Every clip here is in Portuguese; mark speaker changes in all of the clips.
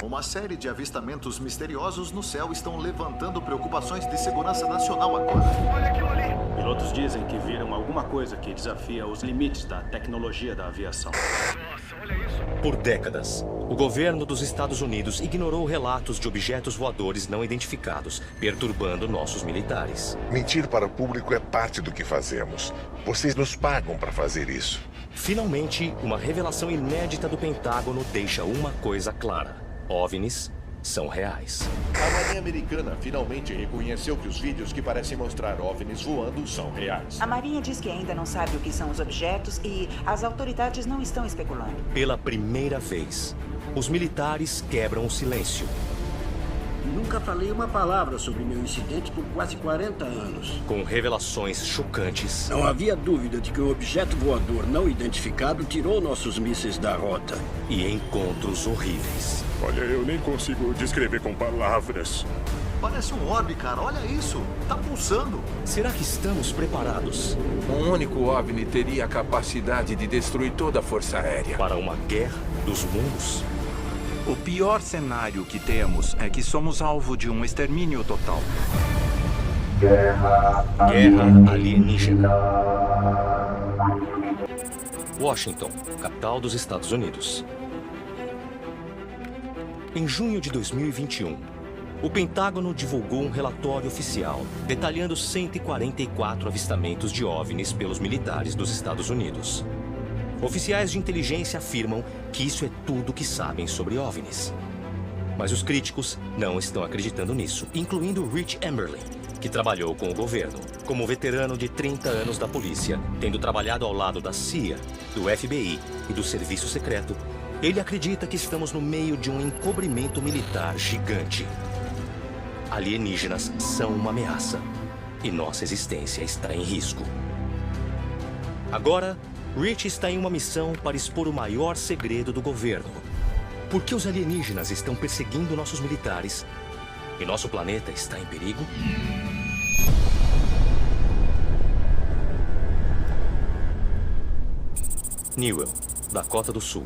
Speaker 1: Uma série de avistamentos misteriosos no céu estão levantando preocupações de segurança nacional agora.
Speaker 2: Olha aquilo ali!
Speaker 3: Pilotos dizem que viram alguma coisa que desafia os limites da tecnologia da aviação.
Speaker 2: Nossa, olha isso!
Speaker 4: Por décadas, o governo dos Estados Unidos ignorou relatos de objetos voadores não identificados, perturbando nossos militares.
Speaker 5: Mentir para o público é parte do que fazemos. Vocês nos pagam para fazer isso.
Speaker 4: Finalmente, uma revelação inédita do Pentágono deixa uma coisa clara: OVNIs são reais.
Speaker 6: A Marinha Americana finalmente reconheceu que os vídeos que parecem mostrar OVNIs voando são reais.
Speaker 7: A Marinha diz que ainda não sabe o que são os objetos e as autoridades não estão especulando.
Speaker 4: Pela primeira vez, os militares quebram o silêncio.
Speaker 8: Nunca falei uma palavra sobre meu incidente por quase 40 anos.
Speaker 4: Com revelações chocantes.
Speaker 8: Não havia dúvida de que um objeto voador não identificado tirou nossos mísseis da rota.
Speaker 4: E encontros horríveis.
Speaker 9: Olha, eu nem consigo descrever com palavras.
Speaker 1: Parece um orbe, cara. Olha isso. Tá pulsando.
Speaker 4: Será que estamos preparados?
Speaker 10: Um único OVNI teria a capacidade de destruir toda a Força Aérea.
Speaker 4: Para uma guerra dos mundos?
Speaker 11: O pior cenário que temos é que somos alvo de um extermínio total.
Speaker 4: Guerra alienígena. Washington, capital dos Estados Unidos. Em junho de 2021, o Pentágono divulgou um relatório oficial detalhando 144 avistamentos de OVNIs pelos militares dos Estados Unidos. Oficiais de inteligência afirmam que isso é tudo que sabem sobre OVNIs. Mas os críticos não estão acreditando nisso, incluindo Rich Emberlin, que trabalhou com o governo. Como veterano de 30 anos da polícia, tendo trabalhado ao lado da CIA, do FBI e do Serviço Secreto, ele acredita que estamos no meio de um encobrimento militar gigante. Alienígenas são uma ameaça e nossa existência está em risco. Agora, Rich está em uma missão para expor o maior segredo do governo. Por que os alienígenas estão perseguindo nossos militares e nosso planeta está em perigo? Newell, Dakota do Sul.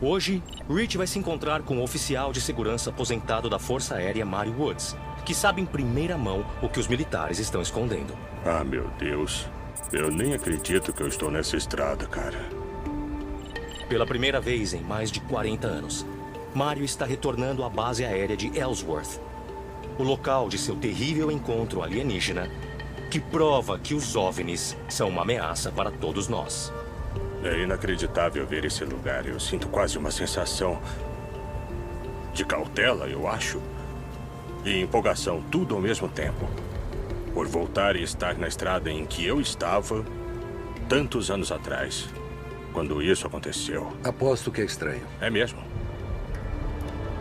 Speaker 4: Hoje, Rich vai se encontrar com um oficial de segurança aposentado da Força Aérea Mary Woods, que sabe em primeira mão o que os militares estão escondendo.
Speaker 9: Ah, meu Deus. Eu nem acredito que eu estou nessa estrada, cara.
Speaker 4: Pela primeira vez em mais de 40 anos, Mario está retornando à base aérea de Ellsworth, o local de seu terrível encontro alienígena, que prova que os OVNIs são uma ameaça para todos nós.
Speaker 9: É inacreditável ver esse lugar. Eu sinto quase uma sensação de cautela, eu acho, e empolgação, tudo ao mesmo tempo. Por voltar e estar na estrada em que eu estava tantos anos atrás, quando isso aconteceu.
Speaker 10: Aposto que é estranho.
Speaker 9: É mesmo.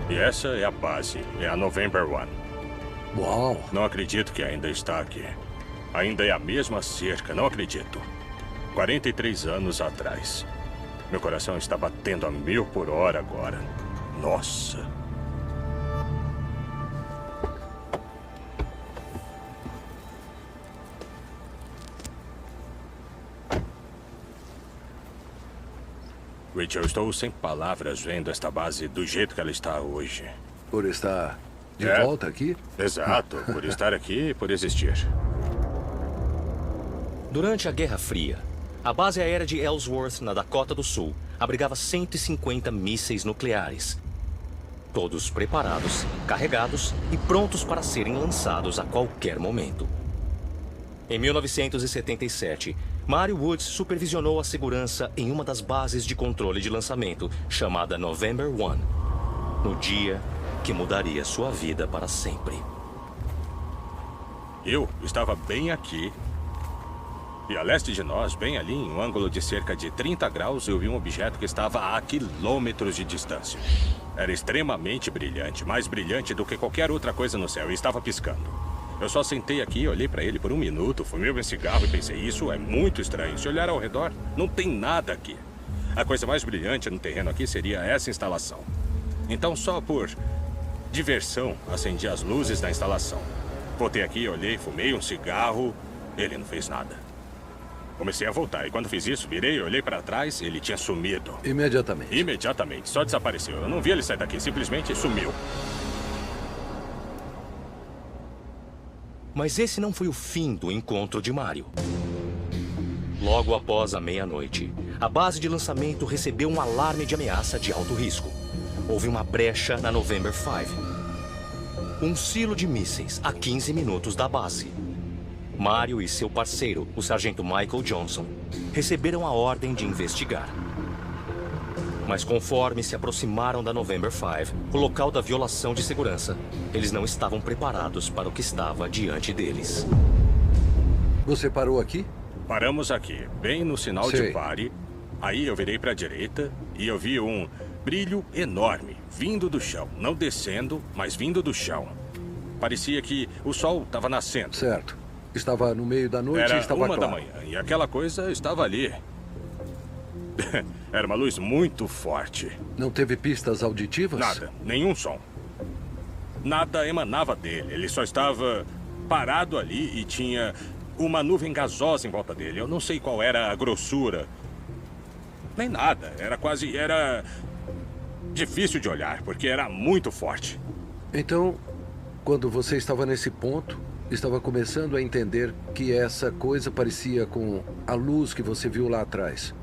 Speaker 9: E essa é a base, é a November One.
Speaker 10: Uau!
Speaker 9: Não acredito que ainda está aqui. Ainda é a mesma cerca, não acredito. 43 anos atrás. Meu coração está batendo a 1000 por hora agora. Nossa! Rich, eu estou sem palavras vendo esta base do jeito que ela está hoje.
Speaker 10: Por estar de volta aqui?
Speaker 9: Exato, por estar aqui e por existir.
Speaker 4: Durante a Guerra Fria, a base aérea de Ellsworth, na Dakota do Sul, abrigava 150 mísseis nucleares. Todos preparados, carregados e prontos para serem lançados a qualquer momento. Em 1977, Mario Woods supervisionou a segurança em uma das bases de controle de lançamento, chamada November One, no dia que mudaria sua vida para sempre.
Speaker 9: Eu estava bem aqui. E a leste de nós, bem ali, em um ângulo de cerca de 30 graus, eu vi um objeto que estava a quilômetros de distância. Era extremamente brilhante, mais brilhante do que qualquer outra coisa no céu, e estava piscando. Eu só sentei aqui, olhei para ele por um minuto, fumei meu cigarro e pensei, isso é muito estranho. Se olhar ao redor, não tem nada aqui. A coisa mais brilhante no terreno aqui seria essa instalação. Então, só por diversão, acendi as luzes da instalação. Voltei aqui, olhei, fumei um cigarro, ele não fez nada. Comecei a voltar e quando fiz isso, virei, olhei para trás, ele tinha sumido.
Speaker 12: Imediatamente?
Speaker 9: Imediatamente, só desapareceu. Eu não vi ele sair daqui, simplesmente sumiu.
Speaker 4: Mas esse não foi o fim do encontro de Mário. Logo após a meia-noite, a base de lançamento recebeu um alarme de ameaça de alto risco. Houve uma brecha na November 5. Um silo de mísseis a 15 minutos da base. Mário e seu parceiro, o sargento Michael Johnson, receberam a ordem de investigar. Mas conforme se aproximaram da November 5, o local da violação de segurança, eles não estavam preparados para o que estava diante deles.
Speaker 12: Você parou aqui?
Speaker 9: Paramos aqui, bem no sinal de pare. Aí eu virei para a direita e eu vi um brilho enorme vindo do chão. Não descendo, mas vindo do chão. Parecia que o sol estava nascendo.
Speaker 12: Certo. Estava no meio da noite e estava
Speaker 9: claro. Era 1 da manhã e aquela coisa estava ali. Era uma luz muito forte.
Speaker 12: Não teve pistas auditivas?
Speaker 9: Nada, nenhum som. Nada emanava dele. Ele só estava parado ali e tinha uma nuvem gasosa em volta dele. Eu não sei qual era a grossura. Nem nada. Era difícil de olhar, porque era muito forte.
Speaker 12: Então, quando você estava nesse ponto, estava começando a entender que essa coisa parecia com a luz que você viu lá atrás.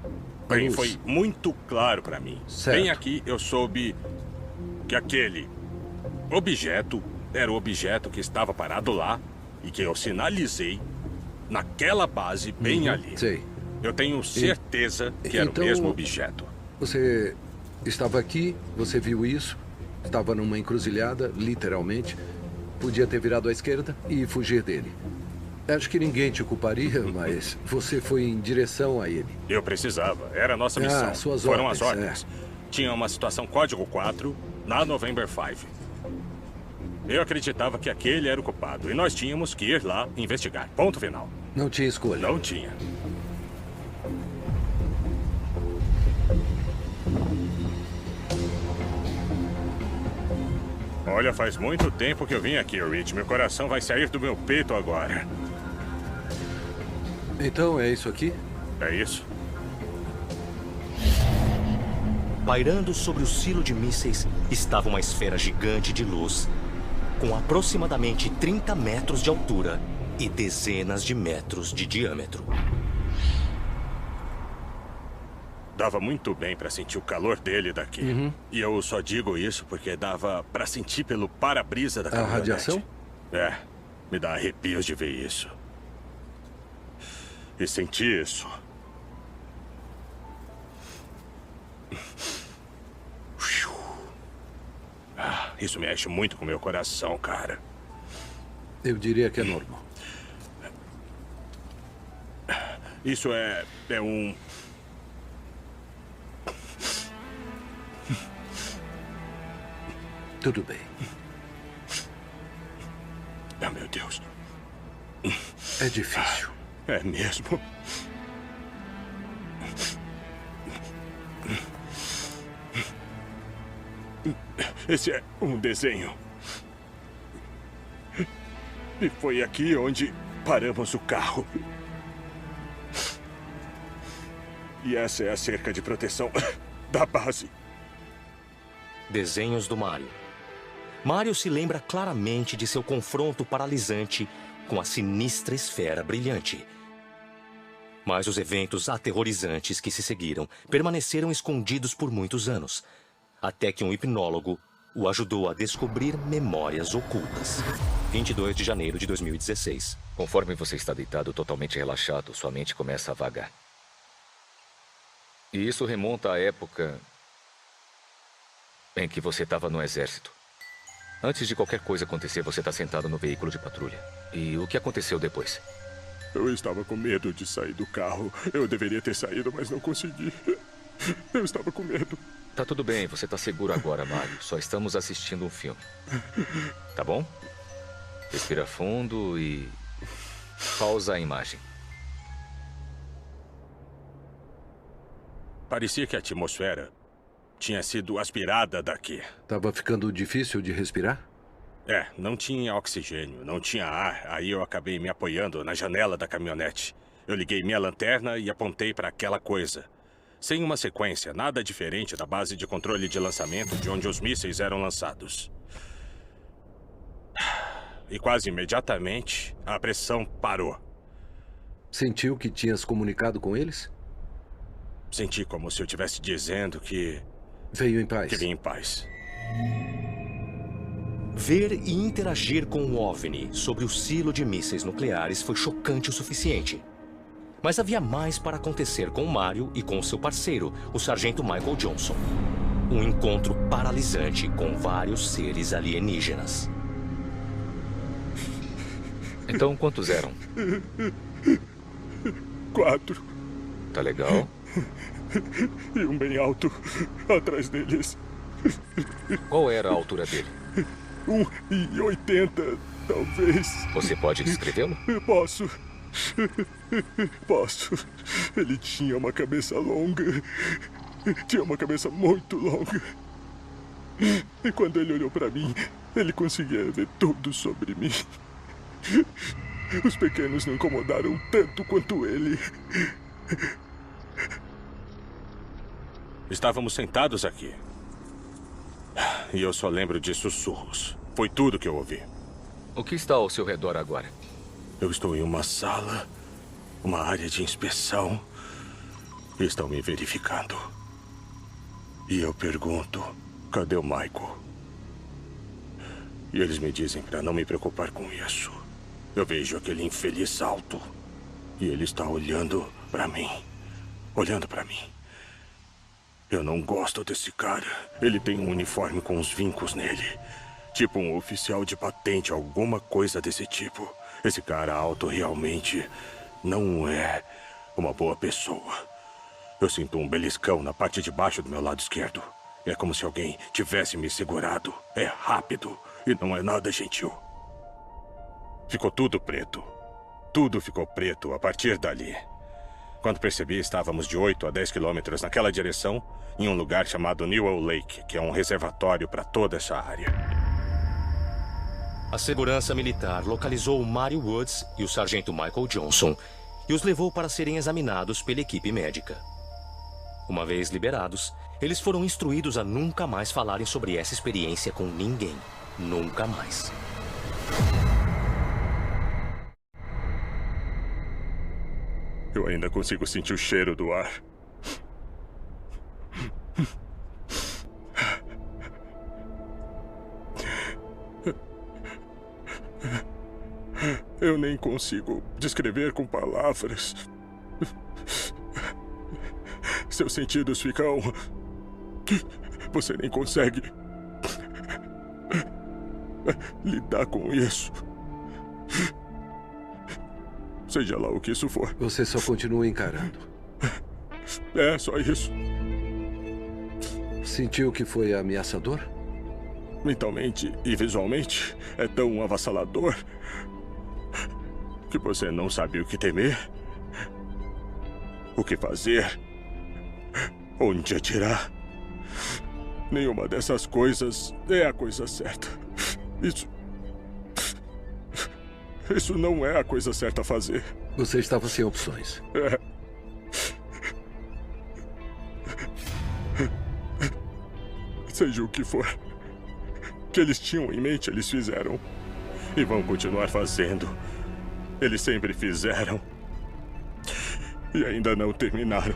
Speaker 9: Bem, foi muito claro para mim.
Speaker 12: Certo.
Speaker 9: Bem aqui eu soube que aquele objeto era o objeto que estava parado lá e que eu sinalizei naquela base bem ali.
Speaker 12: Sei.
Speaker 9: Eu tenho certeza que era
Speaker 12: então,
Speaker 9: o mesmo objeto.
Speaker 12: Você estava aqui, você viu isso, estava numa encruzilhada, literalmente. Podia ter virado à esquerda e fugir dele. Acho que ninguém te culparia, mas você foi em direção a ele.
Speaker 9: Eu precisava. Era a nossa missão.
Speaker 12: Suas
Speaker 9: Foram
Speaker 12: ordens,
Speaker 9: as ordens. Tinha uma situação código 4 na November 5. Eu acreditava que aquele era o culpado e nós tínhamos que ir lá investigar. Ponto final.
Speaker 12: Não tinha escolha.
Speaker 9: Não tinha. Olha, faz muito tempo que eu vim aqui, Rich. Meu coração vai sair do meu peito agora.
Speaker 12: Então é isso aqui?
Speaker 9: É isso.
Speaker 4: Pairando sobre o silo de mísseis estava uma esfera gigante de luz, com aproximadamente 30 metros de altura e dezenas de metros de diâmetro.
Speaker 9: Dava muito bem para sentir o calor dele daqui. E eu só digo isso porque dava para sentir pelo para-brisa da caminhonete.
Speaker 12: A radiação?
Speaker 9: É, me dá arrepios de ver isso. E sentir isso. Isso mexe muito com o meu coração, cara.
Speaker 12: Eu diria que é normal.
Speaker 9: Isso é um...
Speaker 12: Tudo bem.
Speaker 9: Ah, meu Deus.
Speaker 12: É difícil.
Speaker 9: É mesmo? Esse é um desenho. E foi aqui onde paramos o carro. E essa é a cerca de proteção da base.
Speaker 4: Desenhos do Mário. Mário se lembra claramente de seu confronto paralisante com a sinistra esfera brilhante. Mas os eventos aterrorizantes que se seguiram permaneceram escondidos por muitos anos, até que um hipnólogo o ajudou a descobrir memórias ocultas. 22 de janeiro de 2016.
Speaker 13: Conforme você está deitado totalmente relaxado, sua mente começa a vagar. E isso remonta à época em que você estava no exército. Antes de qualquer coisa acontecer, você está sentado no veículo de patrulha. E o que aconteceu depois?
Speaker 9: Eu estava com medo de sair do carro. Eu deveria ter saído, mas não consegui. Eu estava com medo.
Speaker 13: Tá tudo bem, você tá seguro agora, Mário. Só estamos assistindo um filme. Tá bom? Respira fundo e... pausa a imagem.
Speaker 9: Parecia que a atmosfera tinha sido aspirada daqui.
Speaker 12: Tava ficando difícil de respirar?
Speaker 9: Não tinha oxigênio, não tinha ar. Aí eu acabei me apoiando na janela da caminhonete. Eu liguei minha lanterna e apontei para aquela coisa. Sem uma sequência, nada diferente da base de controle de lançamento de onde os mísseis eram lançados. E quase imediatamente, a pressão parou.
Speaker 12: Sentiu que tinhas comunicado com eles?
Speaker 9: Senti como se eu estivesse dizendo que...
Speaker 12: Veio em paz.
Speaker 9: Que vim em paz.
Speaker 4: Ver e interagir com o OVNI sobre o silo de mísseis nucleares foi chocante o suficiente. Mas havia mais para acontecer com Mario e com seu parceiro, o Sargento Michael Johnson. Um encontro paralisante com vários seres alienígenas.
Speaker 13: Então, quantos eram?
Speaker 14: 4.
Speaker 13: Tá legal.
Speaker 14: E um bem alto atrás deles.
Speaker 13: Qual era a altura dele?
Speaker 14: 1,80, talvez.
Speaker 13: Você pode descrevê-lo?
Speaker 14: Posso. Ele tinha uma cabeça longa. Tinha uma cabeça muito longa. E quando ele olhou para mim, ele conseguia ver tudo sobre mim. Os pequenos não incomodaram tanto quanto ele.
Speaker 9: Estávamos sentados aqui. E eu só lembro de sussurros. Foi tudo que eu ouvi.
Speaker 13: O que está ao seu redor agora?
Speaker 9: Eu estou em uma sala, uma área de inspeção. E estão me verificando. E eu pergunto, cadê o Michael? E eles me dizem para não me preocupar com isso. Eu vejo aquele infeliz alto. E ele está olhando para mim. Olhando para mim. Eu não gosto desse cara. Ele tem um uniforme com uns vincos nele. Tipo um oficial de patente, alguma coisa desse tipo. Esse cara alto realmente não é uma boa pessoa. Eu sinto um beliscão na parte de baixo do meu lado esquerdo. É como se alguém tivesse me segurado. É rápido e não é nada gentil. Ficou tudo preto. Tudo ficou preto a partir dali. Quando percebi, estávamos de 8 a 10 quilômetros naquela direção, em um lugar chamado Newell Lake, que é um reservatório para toda essa área.
Speaker 4: A segurança militar localizou o Mario Woods e o sargento Michael Johnson e os levou para serem examinados pela equipe médica. Uma vez liberados, eles foram instruídos a nunca mais falarem sobre essa experiência com ninguém. Nunca mais.
Speaker 14: Eu ainda consigo sentir o cheiro do ar. Eu nem consigo descrever com palavras. Seus sentidos ficam... Você nem consegue lidar com isso. Seja lá o que isso for.
Speaker 12: Você só continua encarando.
Speaker 14: É, só isso.
Speaker 12: Sentiu que foi ameaçador?
Speaker 14: Mentalmente e visualmente, é tão avassalador que você não sabe o que temer, o que fazer, onde atirar. Nenhuma dessas coisas é a coisa certa. Isso não é a coisa certa a fazer.
Speaker 12: Você estava sem opções.
Speaker 14: É. Seja o que for que eles tinham em mente, eles fizeram. E vão continuar fazendo. Eles sempre fizeram. E ainda não terminaram.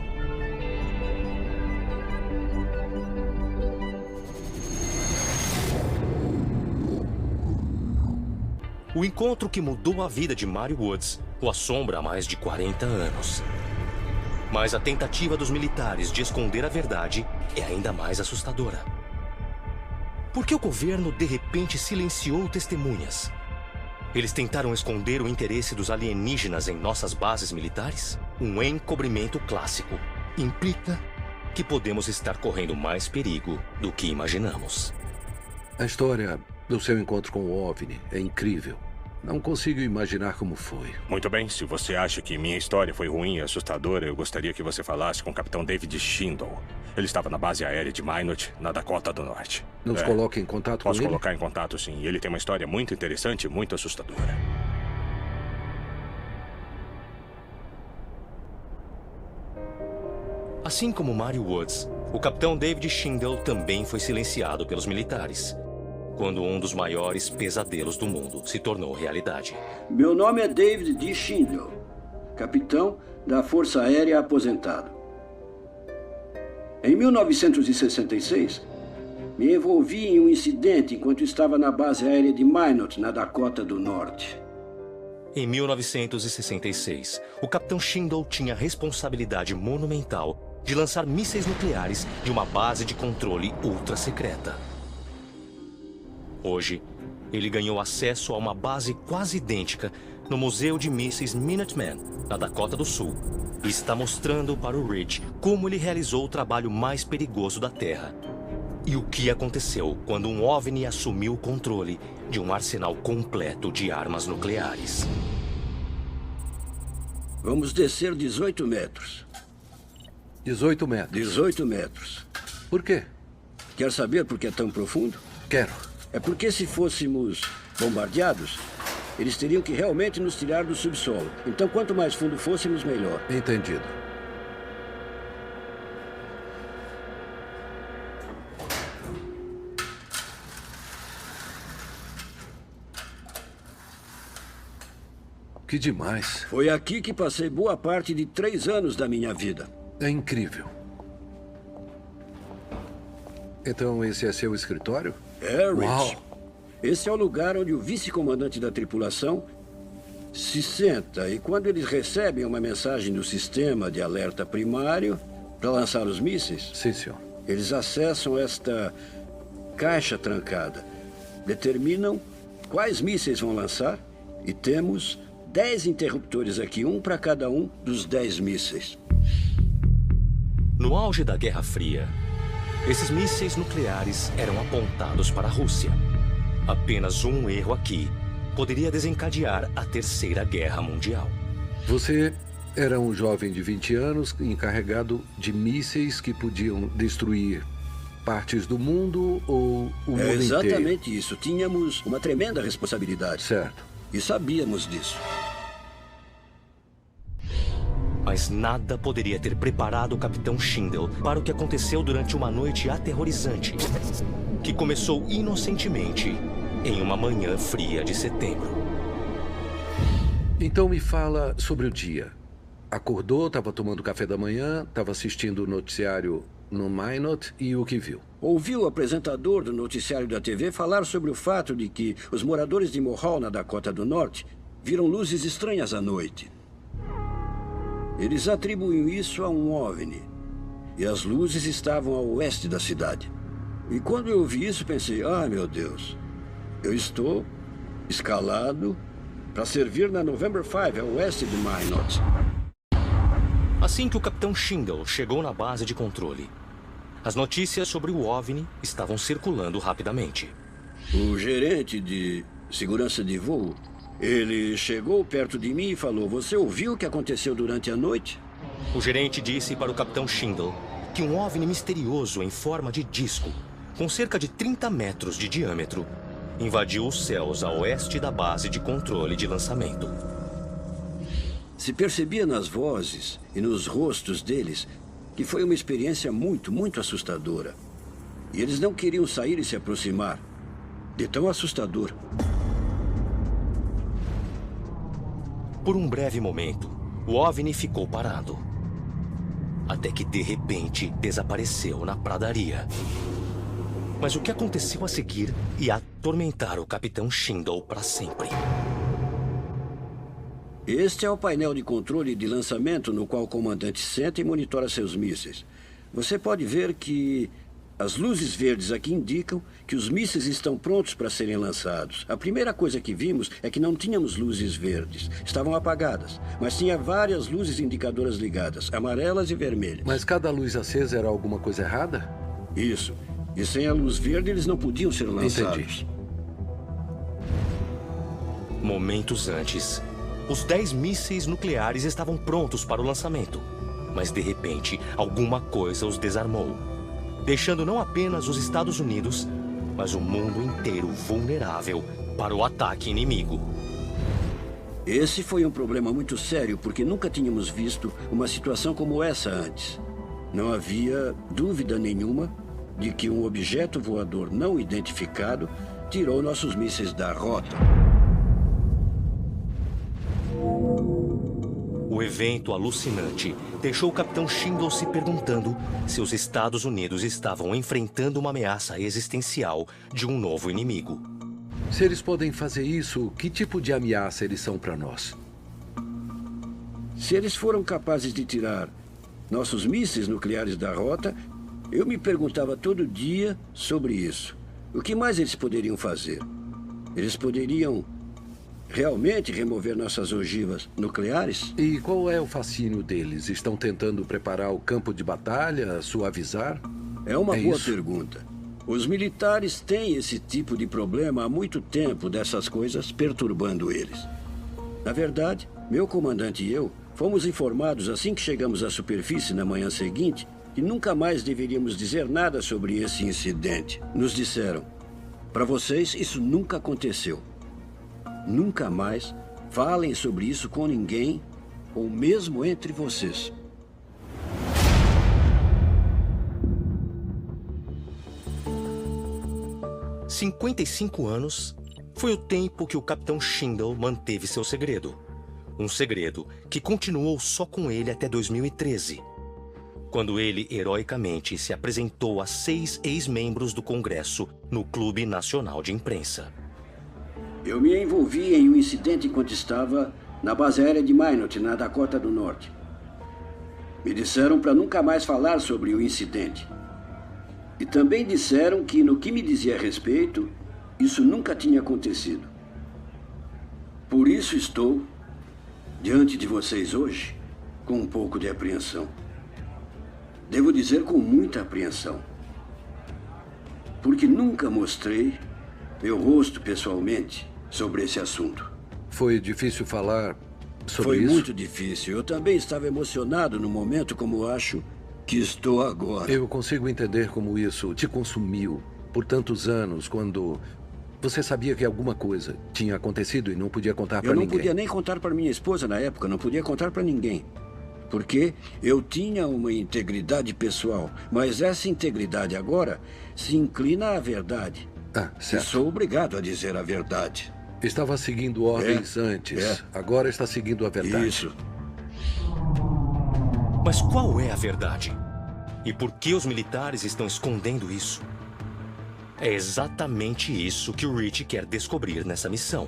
Speaker 4: O encontro que mudou a vida de Mario Woods o assombra há mais de 40 anos. Mas a tentativa dos militares de esconder a verdade é ainda mais assustadora. Por que o governo de repente silenciou testemunhas? Eles tentaram esconder o interesse dos alienígenas em nossas bases militares? Um encobrimento clássico implica que podemos estar correndo mais perigo do que imaginamos.
Speaker 12: A história do seu encontro com o OVNI é incrível. Não consigo imaginar como foi.
Speaker 9: Muito bem, se você acha que minha história foi ruim e assustadora, eu gostaria que você falasse com o capitão David Schindel. Ele estava na base aérea de Minot, na Dakota do Norte.
Speaker 12: Nos coloca em contato com ele?
Speaker 9: Posso colocar em contato, sim. Ele tem uma história muito interessante e muito assustadora.
Speaker 4: Assim como Mario Woods, o capitão David Schindel também foi silenciado pelos militares, quando um dos maiores pesadelos do mundo se tornou realidade.
Speaker 8: Meu nome é David D. Schindel, capitão da Força Aérea aposentado. Em 1966, me envolvi em um incidente enquanto estava na base aérea de Minot, na Dakota do Norte.
Speaker 4: Em 1966, o capitão Schindel tinha a responsabilidade monumental de lançar mísseis nucleares de uma base de controle ultra-secreta. Hoje, ele ganhou acesso a uma base quase idêntica no Museu de Mísseis Minuteman, na Dakota do Sul, e está mostrando para o Rich como ele realizou o trabalho mais perigoso da Terra e o que aconteceu quando um OVNI assumiu o controle de um arsenal completo de armas nucleares.
Speaker 8: Vamos descer 18 metros.
Speaker 12: 18 metros?
Speaker 8: 18 metros.
Speaker 12: Por quê?
Speaker 8: Quer saber por que é tão profundo?
Speaker 12: Quero.
Speaker 8: É porque se fôssemos bombardeados, eles teriam que realmente nos tirar do subsolo. Então, quanto mais fundo fôssemos, melhor.
Speaker 12: Entendido. Que demais.
Speaker 8: Foi aqui que passei boa parte de 3 anos da minha vida.
Speaker 12: É incrível. Então, esse é seu escritório?
Speaker 8: É, Rich.
Speaker 12: Uau.
Speaker 8: Esse é o lugar onde o vice-comandante da tripulação se senta e quando eles recebem uma mensagem do sistema de alerta primário para lançar os mísseis,
Speaker 12: sim, senhor,
Speaker 8: eles acessam esta caixa trancada, determinam quais mísseis vão lançar e temos 10 interruptores aqui, um para cada um dos 10 mísseis.
Speaker 4: No auge da Guerra Fria, esses mísseis nucleares eram apontados para a Rússia. Apenas um erro aqui poderia desencadear a Terceira Guerra Mundial.
Speaker 12: Você era um jovem de 20 anos encarregado de mísseis que podiam destruir partes do mundo ou o mundo inteiro?
Speaker 8: É exatamente isso. Tínhamos uma tremenda responsabilidade.
Speaker 12: Certo.
Speaker 8: E sabíamos disso.
Speaker 4: Mas nada poderia ter preparado o capitão Schindel para o que aconteceu durante uma noite aterrorizante, que começou inocentemente em uma manhã fria de setembro.
Speaker 12: Então me fala sobre o dia. Acordou, estava tomando café da manhã, estava assistindo o noticiário no Minot e o que viu?
Speaker 8: Ouviu o apresentador do noticiário da TV falar sobre o fato de que os moradores de Mohall, na Dakota do Norte, viram luzes estranhas à noite. Eles atribuem isso a um OVNI. E as luzes estavam a oeste da cidade. E quando eu vi isso, pensei, meu Deus, eu estou escalado para servir na November 5, a oeste de Minot.
Speaker 4: Assim que o capitão Schindel chegou na base de controle, as notícias sobre o OVNI estavam circulando rapidamente.
Speaker 8: O gerente de segurança de voo, ele chegou perto de mim e falou, você ouviu o que aconteceu durante a noite?
Speaker 4: O gerente disse para o capitão Schindel que um OVNI misterioso em forma de disco, com cerca de 30 metros de diâmetro, invadiu os céus a oeste da base de controle de lançamento.
Speaker 8: Se percebia nas vozes e nos rostos deles que foi uma experiência muito, muito assustadora. E eles não queriam sair e se aproximar. De tão assustador.
Speaker 4: Por um breve momento, o OVNI ficou parado. Até que, de repente, desapareceu na pradaria. Mas o que aconteceu a seguir ia atormentar o capitão Schindel para sempre.
Speaker 8: Este é o painel de controle de lançamento no qual o comandante senta e monitora seus mísseis. Você pode ver que as luzes verdes aqui indicam que os mísseis estão prontos para serem lançados. A primeira coisa que vimos é que não tínhamos luzes verdes. Estavam apagadas, mas tinha várias luzes indicadoras ligadas, amarelas e vermelhas.
Speaker 12: Mas cada luz acesa era alguma coisa errada?
Speaker 8: Isso. E sem a luz verde eles não podiam ser lançados.
Speaker 12: Entendi.
Speaker 4: Momentos antes, os 10 mísseis nucleares estavam prontos para o lançamento. Mas, de repente, alguma coisa os desarmou, deixando não apenas os Estados Unidos, mas o mundo inteiro vulnerável para o ataque inimigo.
Speaker 8: Esse foi um problema muito sério, porque nunca tínhamos visto uma situação como essa antes. Não havia dúvida nenhuma de que um objeto voador não identificado tirou nossos mísseis da rota.
Speaker 4: O evento alucinante deixou o Capitão Schindler se perguntando se os Estados Unidos estavam enfrentando uma ameaça existencial de um novo inimigo.
Speaker 12: Se eles podem fazer isso, que tipo de ameaça eles são para nós?
Speaker 8: Se eles foram capazes de tirar nossos mísseis nucleares da rota, eu me perguntava todo dia sobre isso. O que mais eles poderiam fazer? Eles poderiam realmente remover nossas ogivas nucleares?
Speaker 12: E qual é o fascínio deles? Estão tentando preparar o campo de batalha, suavizar?
Speaker 8: É uma boa pergunta. Os militares têm esse tipo de problema há muito tempo, dessas coisas perturbando eles. Na verdade, meu comandante e eu fomos informados assim que chegamos à superfície na manhã seguinte que nunca mais deveríamos dizer nada sobre esse incidente. Nos disseram: para vocês, isso nunca aconteceu. Nunca mais falem sobre isso com ninguém, ou mesmo entre vocês.
Speaker 4: – 55 anos foi o tempo que o Capitão Schindler manteve seu segredo. Um segredo que continuou só com ele até 2013, quando ele heroicamente se apresentou a 6 ex-membros do Congresso no Clube Nacional de Imprensa.
Speaker 8: Eu me envolvi em um incidente enquanto estava na base aérea de Minot, na Dakota do Norte. Me disseram para nunca mais falar sobre o incidente. E também disseram que, no que me dizia a respeito, isso nunca tinha acontecido. Por isso estou diante de vocês hoje com um pouco de apreensão. Devo dizer com muita apreensão. Porque nunca mostrei meu rosto pessoalmente sobre esse assunto.
Speaker 12: Foi difícil falar sobre isso?
Speaker 8: Foi muito difícil. Eu também estava emocionado no momento, como acho que estou agora.
Speaker 12: Eu consigo entender como isso te consumiu por tantos anos, quando você sabia que alguma coisa tinha acontecido e não podia contar para ninguém.
Speaker 8: Eu não podia nem contar para minha esposa na época, não podia contar para ninguém. Porque eu tinha uma integridade pessoal, mas essa integridade agora se inclina à verdade.
Speaker 12: Certo.
Speaker 8: E sou obrigado a dizer a verdade.
Speaker 12: Estava seguindo ordens antes, agora está seguindo a verdade.
Speaker 8: Isso.
Speaker 4: Mas qual é a verdade? E por que os militares estão escondendo isso? É exatamente isso que o Rich quer descobrir nessa missão.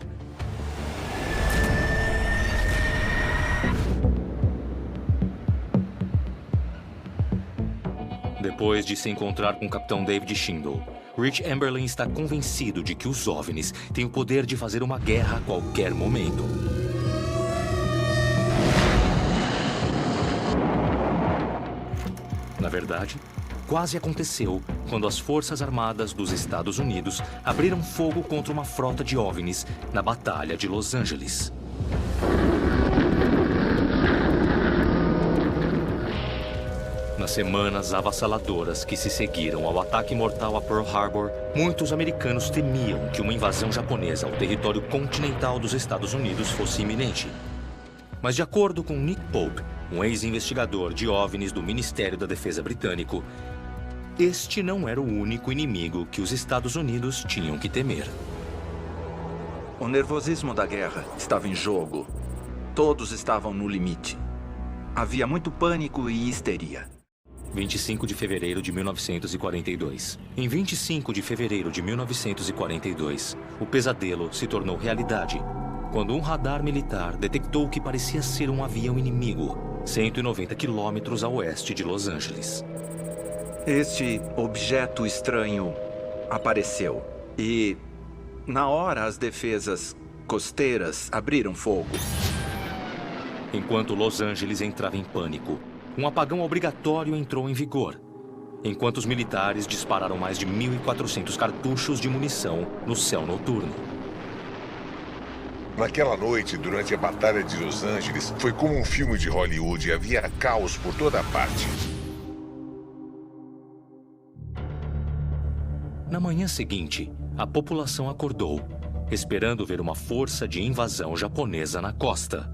Speaker 4: Depois de se encontrar com o Capitão David Schindler, Rich Amberlin está convencido de que os OVNIs têm o poder de fazer uma guerra a qualquer momento. Na verdade, quase aconteceu quando as Forças Armadas dos Estados Unidos abriram fogo contra uma frota de OVNIs na Batalha de Los Angeles. Nas semanas avassaladoras que se seguiram ao ataque mortal a Pearl Harbor, muitos americanos temiam que uma invasão japonesa ao território continental dos Estados Unidos fosse iminente. Mas de acordo com Nick Pope, um ex-investigador de OVNIs do Ministério da Defesa britânico, este não era o único inimigo que os Estados Unidos tinham que temer.
Speaker 11: O nervosismo da guerra estava em jogo. Todos estavam no limite. Havia muito pânico e histeria.
Speaker 4: 25 de fevereiro de 1942. Em 25 de fevereiro de 1942, o pesadelo se tornou realidade, quando um radar militar detectou o que parecia ser um avião inimigo, 190 quilômetros a oeste de Los Angeles.
Speaker 11: Este objeto estranho apareceu e, na hora, as defesas costeiras abriram fogo.
Speaker 4: Enquanto Los Angeles entrava em pânico, um apagão obrigatório entrou em vigor, enquanto os militares dispararam mais de 1.400 cartuchos de munição no céu noturno.
Speaker 5: Naquela noite, durante a Batalha de Los Angeles, foi como um filme de Hollywood e havia caos por toda parte.
Speaker 4: Na manhã seguinte, a população acordou, esperando ver uma força de invasão japonesa na costa.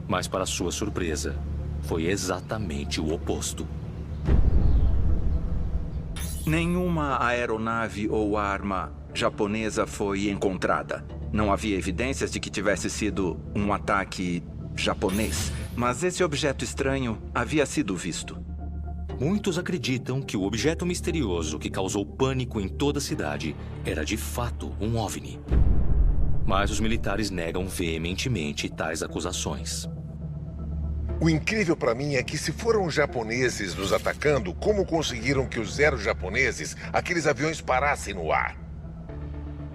Speaker 4: Mas, para sua surpresa, foi exatamente o oposto.
Speaker 11: Nenhuma aeronave ou arma japonesa foi encontrada. Não havia evidências de que tivesse sido um ataque japonês, mas esse objeto estranho havia sido visto.
Speaker 4: Muitos acreditam que o objeto misterioso que causou pânico em toda a cidade era de fato um OVNI. Mas os militares negam veementemente tais acusações.
Speaker 5: O incrível para mim é que se foram os japoneses nos atacando, como conseguiram que os Zero japoneses, aqueles aviões, parassem no ar?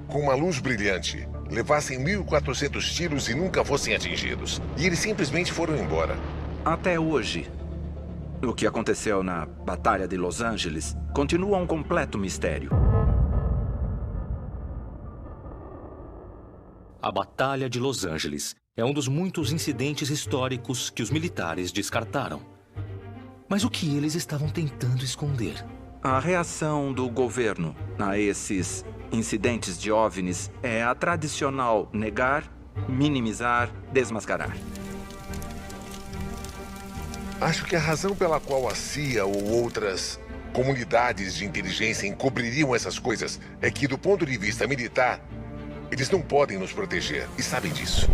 Speaker 5: Com uma luz brilhante, levassem 1.400 tiros e nunca fossem atingidos. E eles simplesmente foram embora.
Speaker 11: Até hoje, o que aconteceu na Batalha de Los Angeles continua um completo mistério.
Speaker 4: A Batalha de Los Angeles é um dos muitos incidentes históricos que os militares descartaram. Mas o que eles estavam tentando esconder?
Speaker 11: A reação do governo a esses incidentes de OVNIs é a tradicional negar, minimizar, desmascarar.
Speaker 5: Acho que a razão pela qual a CIA ou outras comunidades de inteligência encobririam essas coisas é que, do ponto de vista militar, eles não podem nos proteger e sabem disso.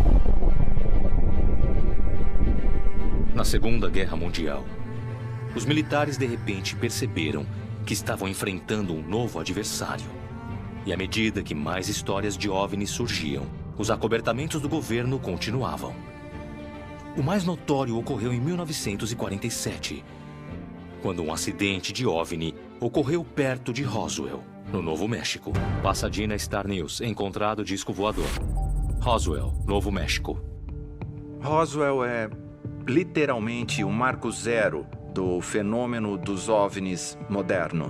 Speaker 4: Na Segunda Guerra Mundial, os militares de repente perceberam que estavam enfrentando um novo adversário. E à medida que mais histórias de OVNIs surgiam, os acobertamentos do governo continuavam. O mais notório ocorreu em 1947, quando um acidente de OVNI ocorreu perto de Roswell, no Novo México. Pasadena Star News, encontrado disco voador. Roswell, Novo México.
Speaker 11: Roswell é literalmente o marco zero do fenômeno dos OVNIs moderno.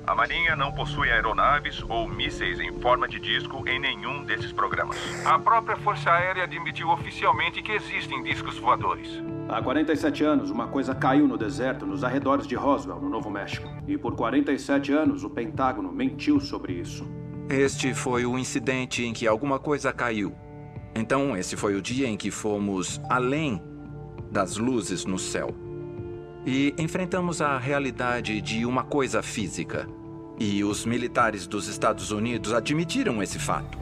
Speaker 15: A Marinha não possui aeronaves ou mísseis em forma de disco em nenhum desses programas. A própria Força Aérea admitiu oficialmente que existem discos voadores.
Speaker 3: Há 47 anos, uma coisa caiu no deserto, nos arredores de Roswell, no Novo México. E por 47 anos, o Pentágono mentiu sobre isso.
Speaker 11: Este foi o incidente em que alguma coisa caiu. Então, esse foi o dia em que fomos além das luzes no céu. E enfrentamos a realidade de uma coisa física. E os militares dos Estados Unidos admitiram esse fato.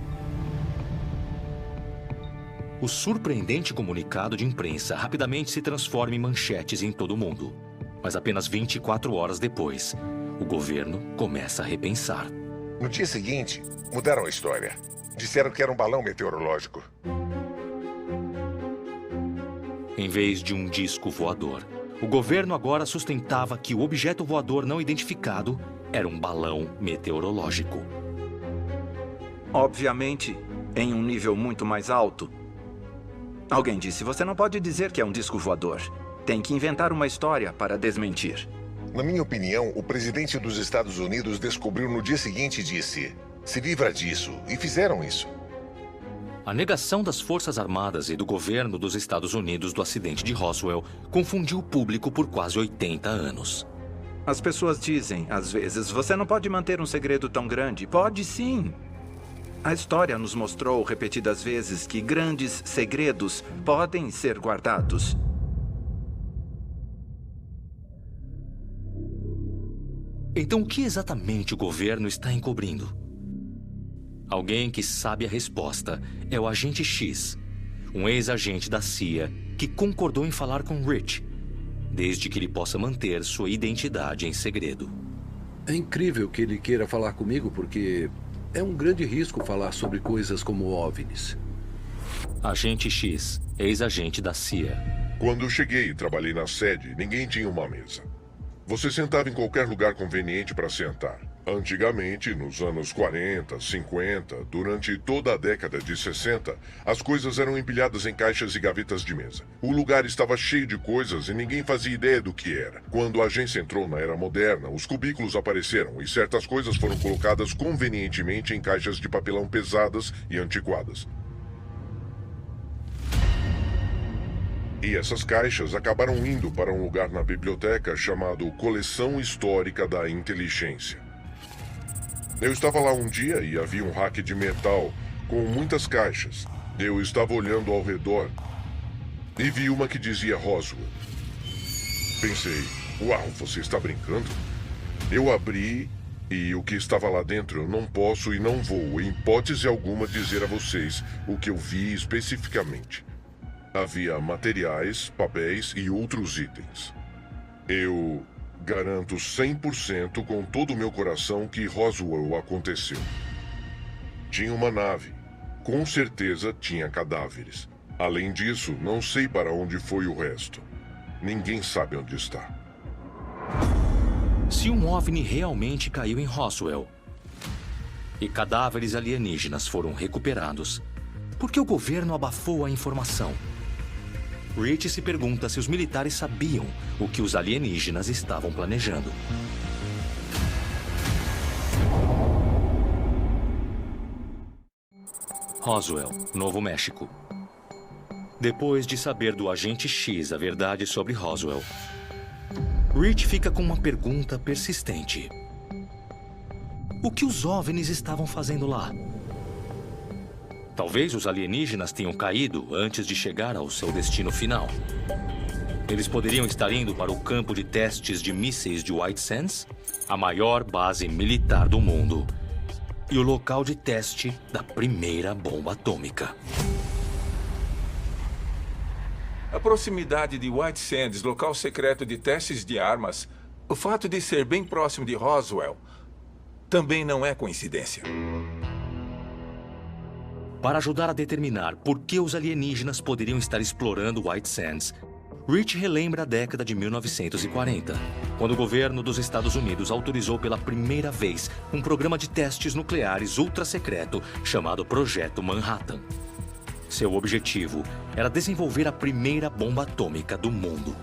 Speaker 4: O surpreendente comunicado de imprensa rapidamente se transforma em manchetes em todo o mundo. Mas apenas 24 horas depois, o governo começa a repensar.
Speaker 5: No dia seguinte, mudaram a história. Disseram que era um balão meteorológico.
Speaker 4: Em vez de um disco voador, o governo agora sustentava que o objeto voador não identificado era um balão meteorológico.
Speaker 11: Obviamente, em um nível muito mais alto. Alguém disse, você não pode dizer que é um disco voador. Tem que inventar uma história para desmentir.
Speaker 5: Na minha opinião, o presidente dos Estados Unidos descobriu no dia seguinte e disse, se livra disso. E fizeram isso.
Speaker 4: A negação das Forças Armadas e do governo dos Estados Unidos do acidente de Roswell confundiu o público por quase 80 anos.
Speaker 11: As pessoas dizem, às vezes, você não pode manter um segredo tão grande. Pode sim. A história nos mostrou repetidas vezes que grandes segredos podem ser guardados.
Speaker 4: Então, o que exatamente o governo está encobrindo? Alguém que sabe a resposta é o Agente X, um ex-agente da CIA que concordou em falar com Rich, desde que ele possa manter sua identidade em segredo.
Speaker 12: É incrível que ele queira falar comigo porque é um grande risco falar sobre coisas como OVNIs.
Speaker 4: Agente X, ex-agente da CIA.
Speaker 5: Quando eu cheguei e trabalhei na sede, ninguém tinha uma mesa. Você sentava em qualquer lugar conveniente para sentar. Antigamente, nos anos 40, 50, durante toda a década de 60, as coisas eram empilhadas em caixas e gavetas de mesa. O lugar estava cheio de coisas e ninguém fazia ideia do que era. Quando a agência entrou na era moderna, os cubículos apareceram e certas coisas foram colocadas convenientemente em caixas de papelão pesadas e antiquadas. E essas caixas acabaram indo para um lugar na biblioteca chamado Coleção Histórica da Inteligência. Eu estava lá um dia e havia um rack de metal com muitas caixas. Eu estava olhando ao redor e vi uma que dizia Roswell. Pensei, uau, você está brincando? Eu abri E o que estava lá dentro eu não posso e não vou, em hipótese alguma, dizer a vocês o que eu vi especificamente. Havia materiais, papéis e outros itens. Eu garanto 100% com todo o meu coração que Roswell aconteceu. Tinha uma nave. Com certeza tinha cadáveres. Além disso, não sei para onde foi o resto. Ninguém sabe onde está.
Speaker 4: Se um OVNI realmente caiu em Roswell e cadáveres alienígenas foram recuperados, por que o governo abafou a informação? Rich se pergunta se os militares sabiam o que os alienígenas estavam planejando. Roswell, Novo México. Depois de saber do agente X a verdade sobre Roswell, Rich fica com uma pergunta persistente. O que os OVNIs estavam fazendo lá? Talvez os alienígenas tenham caído antes de chegar ao seu destino final. Eles poderiam estar indo para o campo de testes de mísseis de White Sands, a maior base militar do mundo, e o local de teste da primeira bomba atômica.
Speaker 10: A proximidade de White Sands, local secreto de testes de armas, o fato de ser bem próximo de Roswell, também não é coincidência.
Speaker 4: Para ajudar a determinar por que os alienígenas poderiam estar explorando White Sands, Rich relembra a década de 1940, quando o governo dos Estados Unidos autorizou pela primeira vez um programa de testes nucleares ultra-secreto chamado Projeto Manhattan. Seu objetivo era desenvolver a primeira bomba atômica do mundo.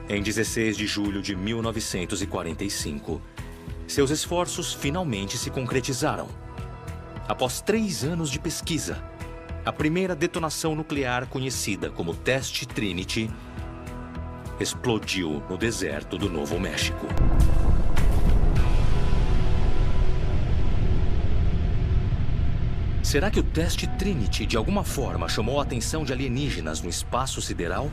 Speaker 4: Em 16 de julho de 1945, seus esforços finalmente se concretizaram. Após 3 anos de pesquisa, a primeira detonação nuclear conhecida como Teste Trinity explodiu no deserto do Novo México. Será que o Teste Trinity de alguma forma chamou a atenção de alienígenas no espaço sideral?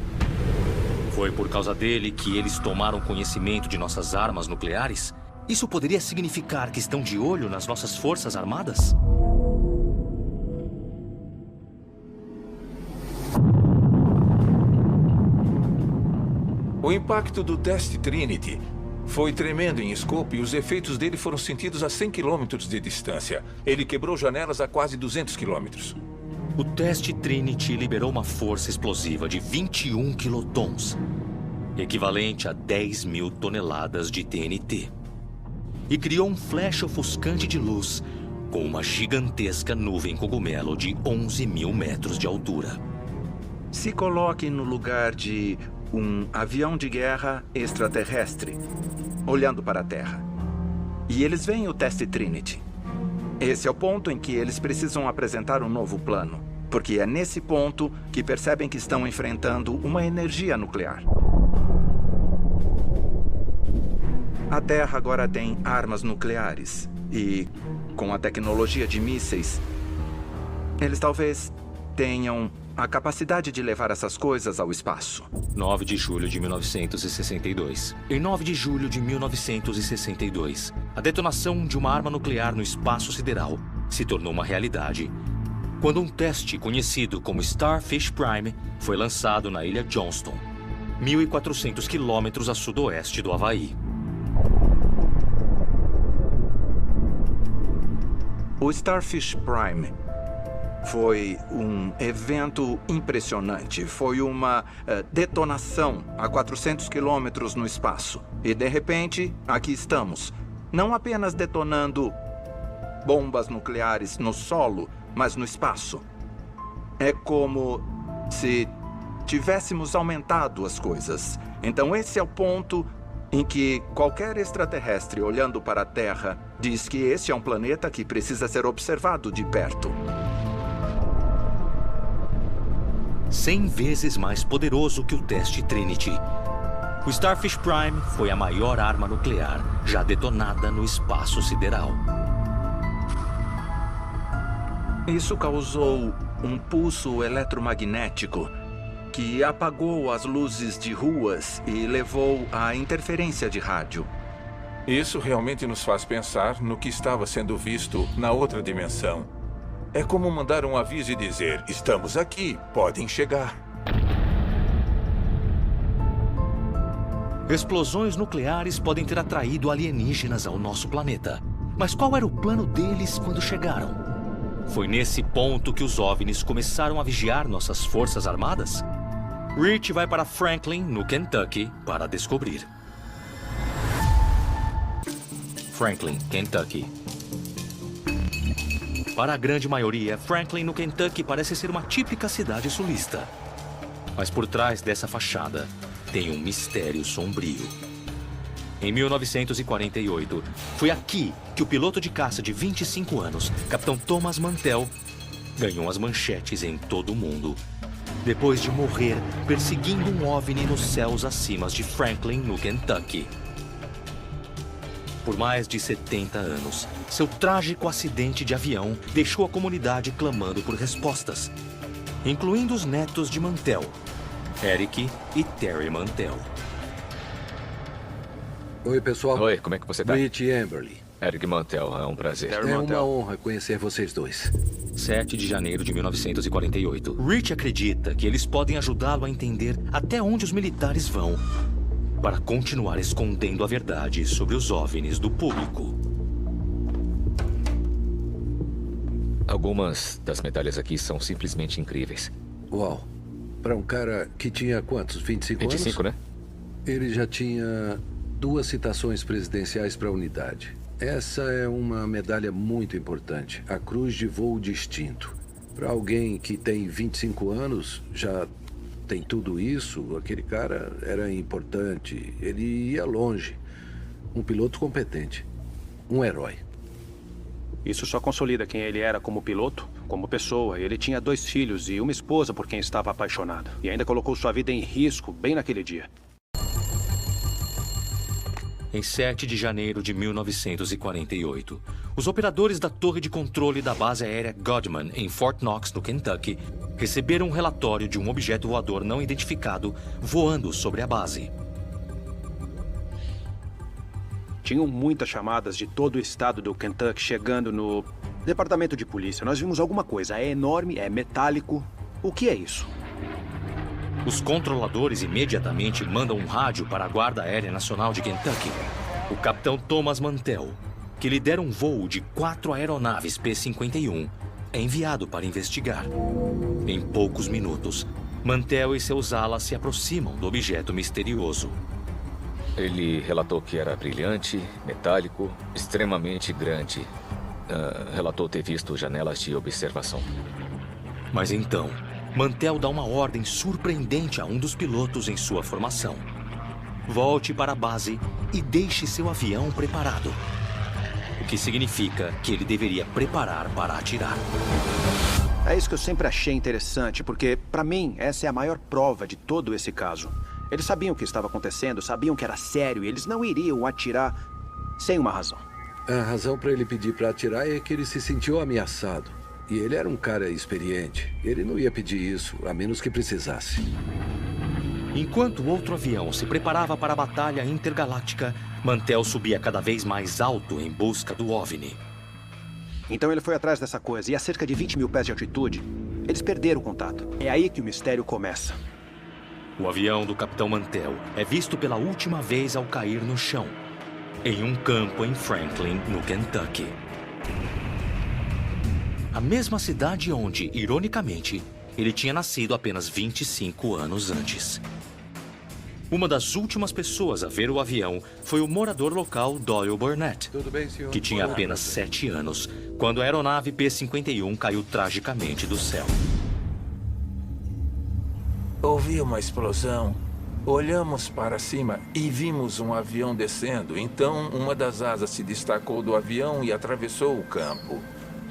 Speaker 4: Foi por causa dele que eles tomaram conhecimento de nossas armas nucleares? Isso poderia significar que estão de olho nas nossas forças armadas?
Speaker 10: O impacto do Teste Trinity foi tremendo em escopo e os efeitos dele foram sentidos a 100 quilômetros de distância. Ele quebrou janelas a quase 200 quilômetros.
Speaker 4: O Teste Trinity liberou uma força explosiva de 21 quilotons, equivalente a 10 mil toneladas de TNT. E criou um flash ofuscante de luz com uma gigantesca nuvem cogumelo de 11 mil metros de altura.
Speaker 11: Se coloque no lugar de um avião de guerra extraterrestre, olhando para a Terra. E eles veem o Teste Trinity. Esse é o ponto em que eles precisam apresentar um novo plano, porque é nesse ponto que percebem que estão enfrentando uma energia nuclear. A Terra agora tem armas nucleares e, com a tecnologia de mísseis, eles talvez tenham a capacidade de levar essas coisas ao espaço.
Speaker 4: 9 de julho de 1962. Em 9 de julho de 1962, a detonação de uma arma nuclear no espaço sideral se tornou uma realidade quando um teste conhecido como Starfish Prime foi lançado na ilha Johnston, 1.400 quilômetros a sudoeste do Havaí.
Speaker 11: O Starfish Prime foi um evento impressionante. Foi uma detonação a 400 quilômetros no espaço. E, de repente, aqui estamos. Não apenas detonando bombas nucleares no solo, mas no espaço. É como se tivéssemos aumentado as coisas. Então, esse é o ponto em que qualquer extraterrestre olhando para a Terra diz que esse é um planeta que precisa ser observado de perto.
Speaker 4: 100 vezes mais poderoso que o Teste Trinity. O Starfish Prime foi a maior arma nuclear já detonada no espaço sideral.
Speaker 11: Isso causou um pulso eletromagnético que apagou as luzes de ruas e levou à interferência de rádio.
Speaker 10: Isso realmente nos faz pensar no que estava sendo visto na outra dimensão. É como mandar um aviso e dizer: estamos aqui, podem chegar.
Speaker 4: Explosões nucleares podem ter atraído alienígenas ao nosso planeta. Mas qual era o plano deles quando chegaram? Foi nesse ponto que os OVNIs começaram a vigiar nossas forças armadas? Rich vai para Franklin, no Kentucky, para descobrir. Franklin, Kentucky. Para a grande maioria, Franklin, no Kentucky, parece ser uma típica cidade sulista. Mas por trás dessa fachada, tem um mistério sombrio. Em 1948, foi aqui que o piloto de caça de 25 anos, Capitão Thomas Mantell, ganhou as manchetes em todo o mundo, depois de morrer perseguindo um OVNI nos céus acima de Franklin, no Kentucky. Por mais de 70 anos, seu trágico acidente de avião deixou a comunidade clamando por respostas, incluindo os netos de Mantell, Eric e Terry Mantell.
Speaker 12: Oi, pessoal.
Speaker 13: Oi, como é que você tá?
Speaker 12: Rich e Amberly.
Speaker 13: Eric Mantell, é um prazer.
Speaker 12: É uma honra conhecer vocês dois.
Speaker 4: 7 de janeiro de 1948. Rich acredita que eles podem ajudá-lo a entender até onde os militares vão para continuar escondendo a verdade sobre os OVNIs do público.
Speaker 13: Algumas das medalhas aqui são simplesmente incríveis.
Speaker 12: Uau. Para um cara que tinha quantos? 25 anos?
Speaker 13: 25, né?
Speaker 12: Ele já tinha 2 citações presidenciais para a unidade. Essa é uma medalha muito importante, a Cruz de Voo Distinto. Para alguém que tem 25 anos, já tem tudo isso, aquele cara era importante, ele ia longe. Um piloto competente, um herói.
Speaker 3: Isso só consolida quem ele era como piloto, como pessoa. Ele tinha 2 filhos e uma esposa por quem estava apaixonado. E ainda colocou sua vida em risco bem naquele dia.
Speaker 4: Em 7 de janeiro de 1948, os operadores da torre de controle da base aérea Godman, em Fort Knox, no Kentucky, receberam um relatório de um objeto voador não identificado voando sobre a base.
Speaker 3: Tinham muitas chamadas de todo o estado do Kentucky chegando no departamento de polícia. Nós vimos alguma coisa. É enorme, é metálico. O que é isso?
Speaker 4: Os controladores imediatamente mandam um rádio para a Guarda Aérea Nacional de Kentucky. O capitão Thomas Mantell, que lidera um voo de 4 aeronaves P-51, é enviado para investigar. Em poucos minutos, Mantell e seus alas se aproximam do objeto misterioso.
Speaker 13: Ele relatou que era brilhante, metálico, extremamente grande. Relatou ter visto janelas de observação.
Speaker 4: Mas então, Mantell dá uma ordem surpreendente a um dos pilotos em sua formação. Volte para a base e deixe seu avião preparado. O que significa que ele deveria preparar para atirar.
Speaker 3: É isso que eu sempre achei interessante, porque, para mim, essa é a maior prova de todo esse caso. Eles sabiam o que estava acontecendo, sabiam que era sério e eles não iriam atirar sem uma razão.
Speaker 12: A razão para ele pedir para atirar é que ele se sentiu ameaçado. E ele era um cara experiente. Ele não ia pedir isso, a menos que precisasse.
Speaker 4: Enquanto o outro avião se preparava para a batalha intergaláctica, Mantell subia cada vez mais alto em busca do OVNI.
Speaker 3: Então ele foi atrás dessa coisa e a cerca de 20 mil pés de altitude, eles perderam o contato. É aí que o mistério começa.
Speaker 4: O avião do capitão Mantell é visto pela última vez ao cair no chão, em um campo em Franklin, no Kentucky. A mesma cidade onde, ironicamente, ele tinha nascido apenas 25 anos antes. Uma das últimas pessoas a ver o avião foi o morador local Doyle Burnett,
Speaker 12: Tudo bem, senhor?
Speaker 4: que tinha apenas 7 anos, quando a aeronave P-51 caiu tragicamente do céu.
Speaker 10: Ouvi uma explosão. Olhamos para cima e vimos um avião descendo. Então, uma das asas se destacou do avião e atravessou o campo.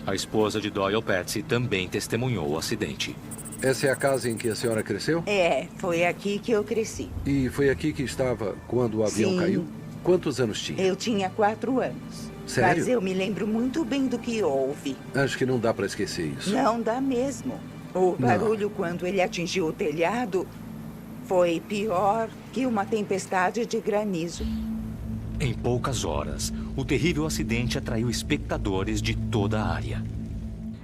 Speaker 4: A esposa de Doyle, Patsy, também testemunhou o acidente.
Speaker 12: Essa é a casa em que a senhora cresceu?
Speaker 7: É, foi aqui que eu cresci.
Speaker 12: E foi aqui que estava quando o avião
Speaker 7: Sim.
Speaker 12: caiu? Quantos anos tinha?
Speaker 7: Eu tinha 4 anos.
Speaker 12: Sério?
Speaker 7: Mas eu me lembro muito bem do que houve.
Speaker 12: Acho que não dá para esquecer isso.
Speaker 7: Não dá mesmo. O barulho quando ele atingiu o telhado foi pior que uma tempestade de granizo.
Speaker 4: Em poucas horas, o terrível acidente atraiu espectadores de toda a área.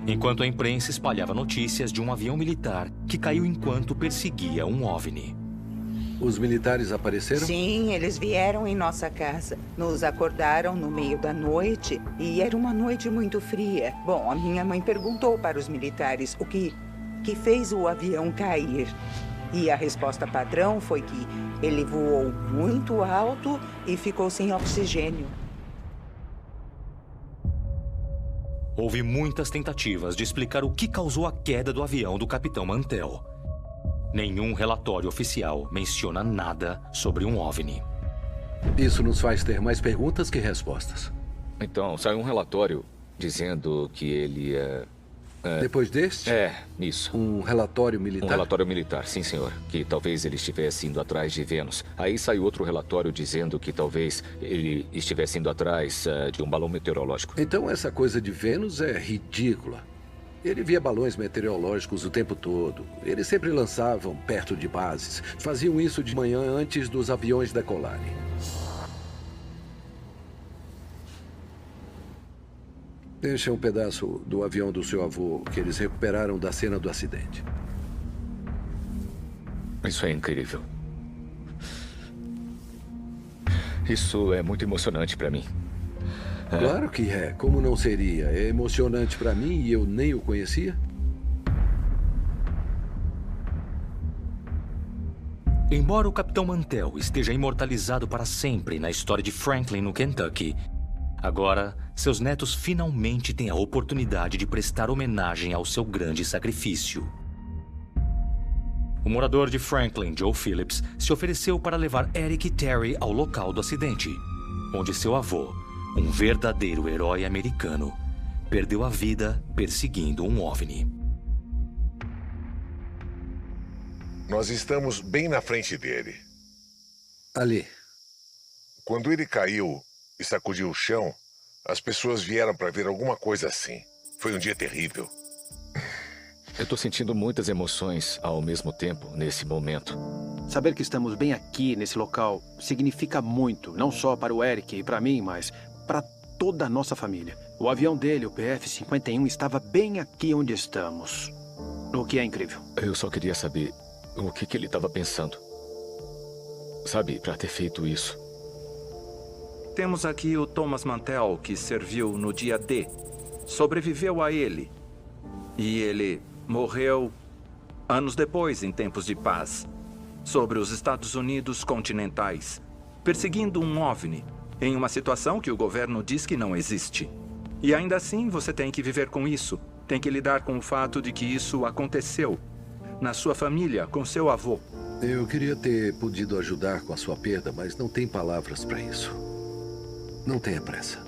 Speaker 4: Enquanto a imprensa espalhava notícias de um avião militar que caiu enquanto perseguia um OVNI.
Speaker 12: Os militares apareceram?
Speaker 7: Sim, eles vieram em nossa casa. Nos acordaram no meio da noite e era uma noite muito fria. Bom, a minha mãe perguntou para os militares o que fez o avião cair. E a resposta padrão foi que ele voou muito alto e ficou sem oxigênio.
Speaker 4: Houve muitas tentativas de explicar o que causou a queda do avião do Capitão Mantell. Nenhum relatório oficial menciona nada sobre um OVNI.
Speaker 12: Isso nos faz ter mais perguntas que respostas.
Speaker 13: Então, saiu um relatório dizendo que ele
Speaker 12: Depois deste?
Speaker 13: Isso.
Speaker 12: Um relatório militar?
Speaker 13: Um relatório militar, sim, senhor. Que talvez ele estivesse indo atrás de Vênus. Aí saiu outro relatório dizendo que talvez ele estivesse indo atrás de um balão meteorológico.
Speaker 12: Então essa coisa de Vênus é ridícula. Ele via balões meteorológicos o tempo todo. Eles sempre lançavam perto de bases. Faziam isso de manhã antes dos aviões decolarem. Este é um pedaço do avião do seu avô que eles recuperaram da cena do acidente.
Speaker 13: Isso é incrível. Isso é muito emocionante para mim.
Speaker 12: Claro que é. Como não seria? É emocionante para mim e eu nem o conhecia?
Speaker 4: Embora o Capitão Mantell esteja imortalizado para sempre na história de Franklin, no Kentucky, agora seus netos finalmente têm a oportunidade de prestar homenagem ao seu grande sacrifício. O morador de Franklin, Joe Phillips, se ofereceu para levar Eric e Terry ao local do acidente, onde seu avô, um verdadeiro herói americano, perdeu a vida perseguindo um OVNI.
Speaker 5: Nós estamos bem na frente dele.
Speaker 12: Ali.
Speaker 5: Quando ele caiu e sacudiu o chão, as pessoas vieram para ver alguma coisa assim. Foi um dia terrível.
Speaker 13: Eu tô sentindo muitas emoções ao mesmo tempo nesse momento.
Speaker 3: Saber que estamos bem aqui, nesse local, significa muito. Não só para o Eric e para mim, mas para toda a nossa família. O avião dele, o PF-51, estava bem aqui onde estamos. O que é incrível.
Speaker 13: Eu só queria saber o que ele estava pensando. Sabe, para ter feito isso.
Speaker 11: Temos aqui o Thomas Mantell, que serviu no dia D. Sobreviveu a ele. E ele morreu anos depois, em tempos de paz, sobre os Estados Unidos continentais, perseguindo um OVNI, em uma situação que o governo diz que não existe. E ainda assim, você tem que viver com isso. Tem que lidar com o fato de que isso aconteceu na sua família, com seu avô.
Speaker 12: Eu queria ter podido ajudar com a sua perda, mas não tem palavras para isso. Não tenha pressa.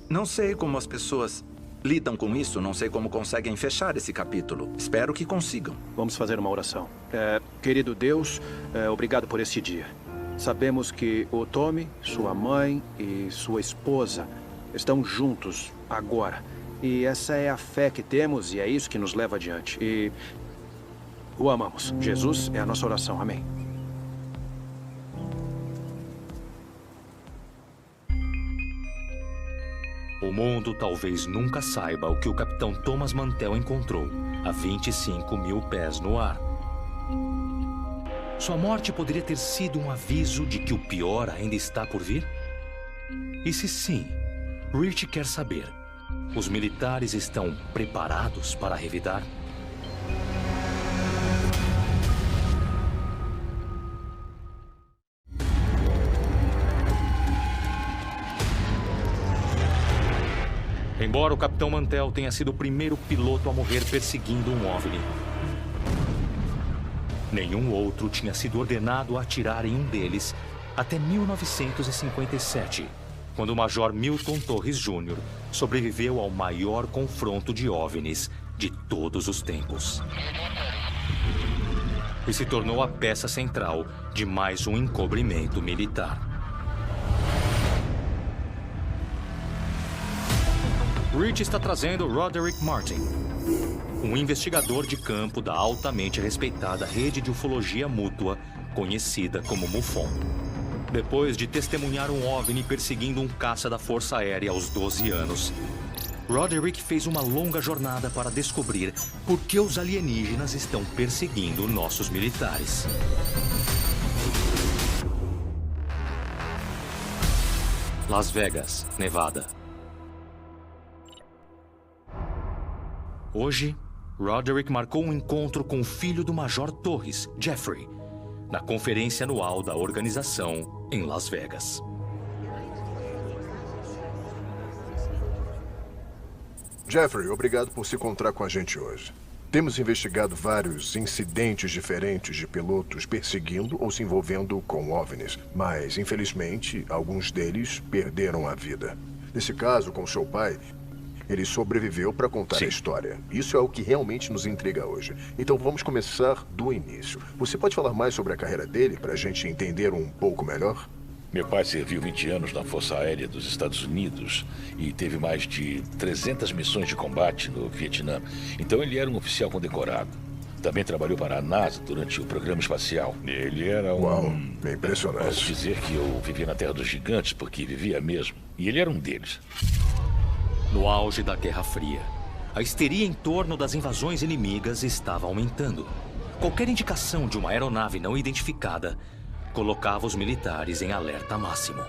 Speaker 11: Não sei como as pessoas lidam com isso, não sei como conseguem fechar esse capítulo. Espero que consigam.
Speaker 3: Vamos fazer uma oração. Querido Deus, obrigado por este dia. Sabemos que o Tommy, sua mãe e sua esposa estão juntos agora. E essa é a fé que temos e é isso que nos leva adiante. E o amamos. Jesus é a nossa oração. Amém.
Speaker 4: O mundo talvez nunca saiba o que o Capitão Thomas Mantell encontrou a 25 mil pés no ar. Sua morte poderia ter sido um aviso de que o pior ainda está por vir? E se sim, Rich quer saber. Os militares estão preparados para revidar? Embora o Capitão Mantell tenha sido o primeiro piloto a morrer perseguindo um OVNI, nenhum outro tinha sido ordenado a atirar em um deles até 1957, quando o Major Milton Torres Jr. sobreviveu ao maior confronto de OVNIs de todos os tempos. E se tornou a peça central de mais um encobrimento militar. Rich está trazendo Roderick Martin, um investigador de campo da altamente respeitada rede de ufologia mútua, conhecida como MUFON. Depois de testemunhar um OVNI perseguindo um caça da Força Aérea aos 12 anos, Roderick fez uma longa jornada para descobrir por que os alienígenas estão perseguindo nossos militares. Las Vegas, Nevada. Hoje, Roderick marcou um encontro com o filho do Major Torres, Jeffrey, na conferência anual da organização em Las Vegas.
Speaker 16: Jeffrey, obrigado por se encontrar com a gente hoje. Temos investigado vários incidentes diferentes de pilotos perseguindo ou se envolvendo com OVNIs, mas, infelizmente, alguns deles perderam a vida. Nesse caso, com seu pai, ele sobreviveu para contar a história. Isso é o que realmente nos intriga hoje. Então vamos começar do início. Você pode falar mais sobre a carreira dele para a gente entender um pouco melhor?
Speaker 17: Meu pai serviu 20 anos na Força Aérea dos Estados Unidos e teve mais de 300 missões de combate no Vietnã. Então ele era um oficial condecorado. Também trabalhou para a NASA durante o programa espacial. Ele era um...
Speaker 16: Uau, é impressionante.
Speaker 17: Posso dizer que eu vivia na Terra dos Gigantes porque vivia mesmo. E ele era um deles.
Speaker 4: No auge da Guerra Fria, a histeria em torno das invasões inimigas estava aumentando. Qualquer indicação de uma aeronave não identificada colocava os militares em alerta máximo.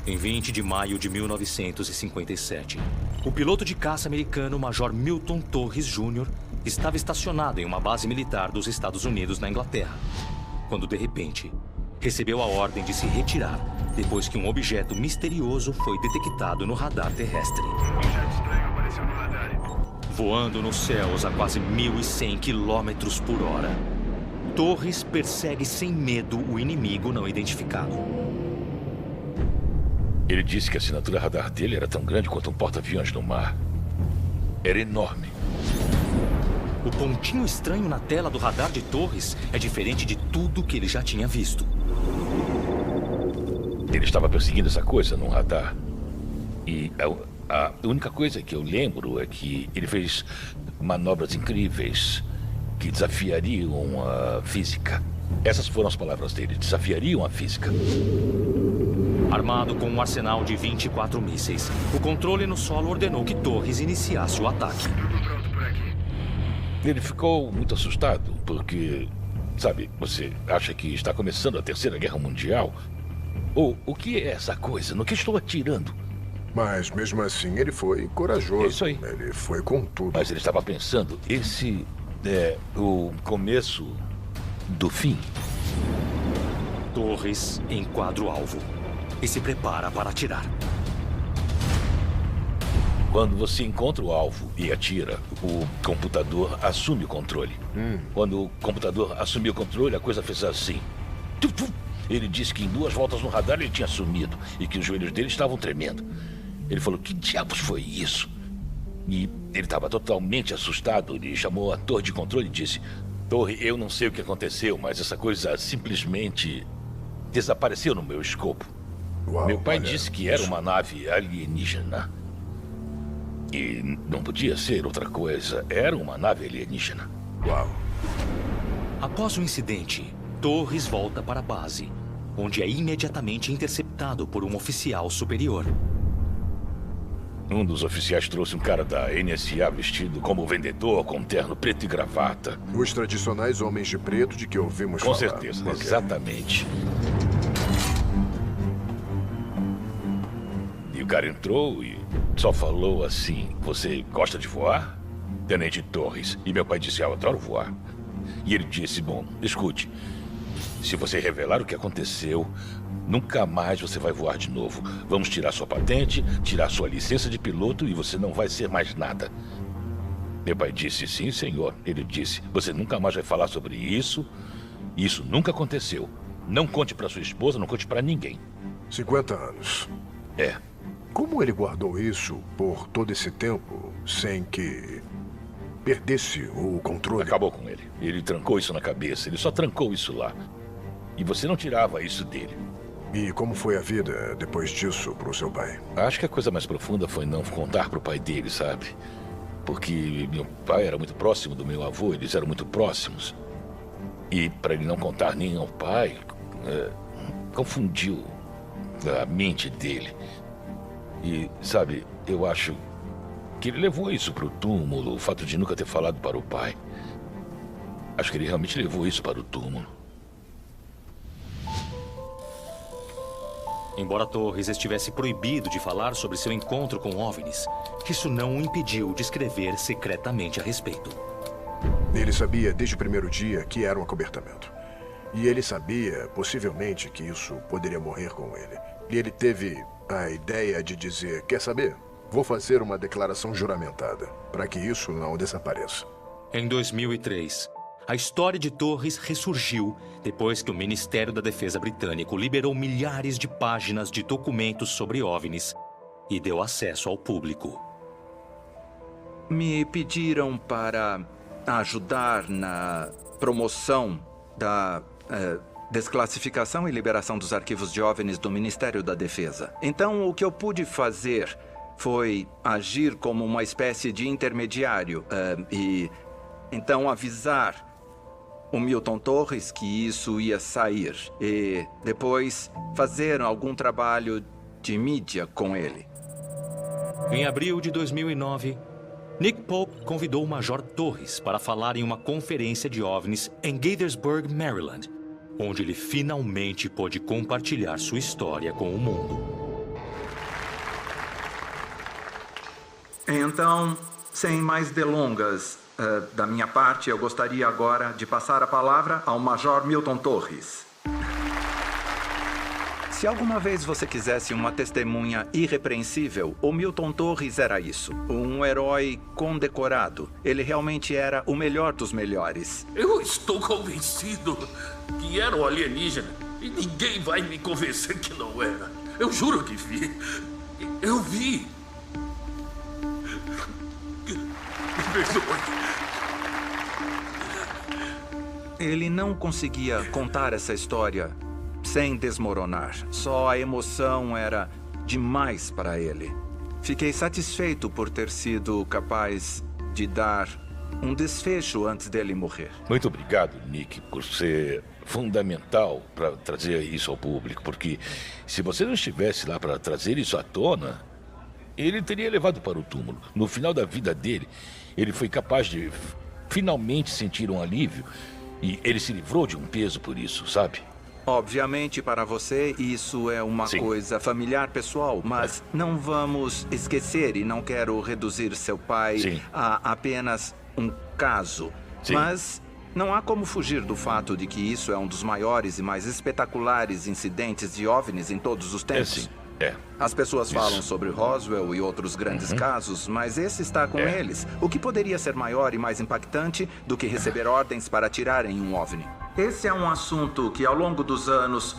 Speaker 4: Em 20 de maio de 1957, o piloto de caça americano Major Milton Torres Jr. estava estacionado em uma base militar dos Estados Unidos na Inglaterra, quando de repente recebeu a ordem de se retirar depois que um objeto misterioso foi detectado no radar terrestre.
Speaker 2: Um objeto estranho apareceu no radar.
Speaker 4: Voando nos céus a quase 1.100 km por hora, Torres persegue sem medo o inimigo não identificado.
Speaker 17: Ele disse que a assinatura radar dele era tão grande quanto um porta-aviões no mar. Era enorme.
Speaker 4: O pontinho estranho na tela do radar de Torres é diferente de tudo que ele já tinha visto.
Speaker 17: Ele estava perseguindo essa coisa num radar. E a única coisa que eu lembro é que ele fez manobras incríveis que desafiariam a física. Essas foram as palavras dele, desafiariam a física.
Speaker 4: Armado com um arsenal de 24 mísseis, o controle no solo ordenou que Torres iniciasse o ataque.
Speaker 2: Tudo pronto por aqui.
Speaker 17: Ele ficou muito assustado, porque, sabe, você acha que está começando a Terceira Guerra Mundial? Ou o que é essa coisa? No que estou atirando?
Speaker 16: Mas, mesmo assim, ele foi corajoso.
Speaker 17: Isso aí.
Speaker 16: Ele foi com tudo.
Speaker 17: Mas ele estava pensando, esse é o começo do fim.
Speaker 4: Torres enquadra o alvo e se prepara para atirar.
Speaker 17: Quando você encontra o alvo e atira, o computador assume o controle. Quando o computador assumiu o controle, a coisa fez assim. Ele disse que em 2 voltas no radar ele tinha sumido e que os joelhos dele estavam tremendo. Ele falou, que diabos foi isso? E ele estava totalmente assustado. Ele chamou a torre de controle e disse, Torre, eu não sei o que aconteceu, mas essa coisa simplesmente desapareceu no meu escopo.
Speaker 16: Uau,
Speaker 17: meu pai disse que era uma nave alienígena. E não podia ser outra coisa. Era uma nave alienígena.
Speaker 16: Uau.
Speaker 4: Após o incidente, Torres volta para a base, onde é imediatamente interceptado por um oficial superior.
Speaker 17: Um dos oficiais trouxe um cara da NSA vestido como vendedor, com terno preto e gravata.
Speaker 16: Os tradicionais homens de preto de que ouvimos falar.
Speaker 17: Com certeza,
Speaker 16: Okay.
Speaker 17: Exatamente. E o cara entrou e só falou assim, você gosta de voar? Tenente Torres. E meu pai disse, eu adoro voar. E ele disse, bom, escute, se você revelar o que aconteceu, nunca mais você vai voar de novo. Vamos tirar sua patente, tirar sua licença de piloto e você não vai ser mais nada. Meu pai disse, sim, senhor. Ele disse, você nunca mais vai falar sobre isso. Isso nunca aconteceu. Não conte para sua esposa, não conte para ninguém.
Speaker 16: 50 anos.
Speaker 17: É.
Speaker 16: Como ele guardou isso por todo esse tempo, sem que perdesse o controle?
Speaker 17: Acabou com ele. Ele trancou isso na cabeça. Ele só trancou isso lá. E você não tirava isso dele.
Speaker 16: E como foi a vida depois disso pro seu pai?
Speaker 17: Acho que a coisa mais profunda foi não contar pro pai dele, sabe? Porque meu pai era muito próximo do meu avô, eles eram muito próximos. E para ele não contar nem ao pai, confundiu a mente dele. E, sabe, eu acho que ele levou isso para o túmulo, o fato de nunca ter falado para o pai. Acho que ele realmente levou isso para o túmulo.
Speaker 4: Embora Torres estivesse proibido de falar sobre seu encontro com OVNIs, isso não o impediu de escrever secretamente a respeito.
Speaker 16: Ele sabia desde o primeiro dia que era um acobertamento. E ele sabia, possivelmente, que isso poderia morrer com ele. E ele teve a ideia de dizer, quer saber? Vou fazer uma declaração juramentada, para que isso não desapareça.
Speaker 4: Em 2003, a história de Torres ressurgiu depois que o Ministério da Defesa britânico liberou milhares de páginas de documentos sobre OVNIs e deu acesso ao público.
Speaker 11: Me pediram para ajudar na promoção da desclassificação e liberação dos arquivos de OVNIs do Ministério da Defesa. Então, o que eu pude fazer foi agir como uma espécie de intermediário e então avisar o Milton Torres que isso ia sair e depois fazer algum trabalho de mídia com ele.
Speaker 4: Em abril de 2009, Nick Pope convidou o Major Torres para falar em uma conferência de OVNIs em Gaithersburg, Maryland, onde ele finalmente pôde compartilhar sua história com o mundo.
Speaker 11: Então, sem mais delongas da minha parte, eu gostaria agora de passar a palavra ao Major Milton Torres. Se alguma vez você quisesse uma testemunha irrepreensível, o Milton Torres era isso. Um herói condecorado. Ele realmente era o melhor dos melhores.
Speaker 18: Eu estou convencido que era um alienígena e ninguém vai me convencer que não era. Eu juro que vi. Eu vi. Me perdoe.
Speaker 11: Ele não conseguia contar essa história sem desmoronar. Só a emoção era demais para ele. Fiquei satisfeito por ter sido capaz de dar um desfecho antes dele morrer.
Speaker 17: Muito obrigado, Nick, por ser fundamental para trazer isso ao público. Porque se você não estivesse lá para trazer isso à tona, ele teria levado para o túmulo. No final da vida dele, ele foi capaz de finalmente sentir um alívio. E ele se livrou de um peso por isso, sabe?
Speaker 11: Obviamente, para você, isso é uma coisa familiar, pessoal, mas não vamos esquecer, e não quero reduzir seu pai a apenas um caso. Mas não há como fugir do fato de que isso é um dos maiores e mais espetaculares incidentes de OVNIs em todos os tempos. As pessoas falam sobre Roswell e outros grandes casos, mas esse está com eles. O que poderia ser maior e mais impactante do que receber ordens para atirar em um OVNI? Esse é um assunto que, ao longo dos anos,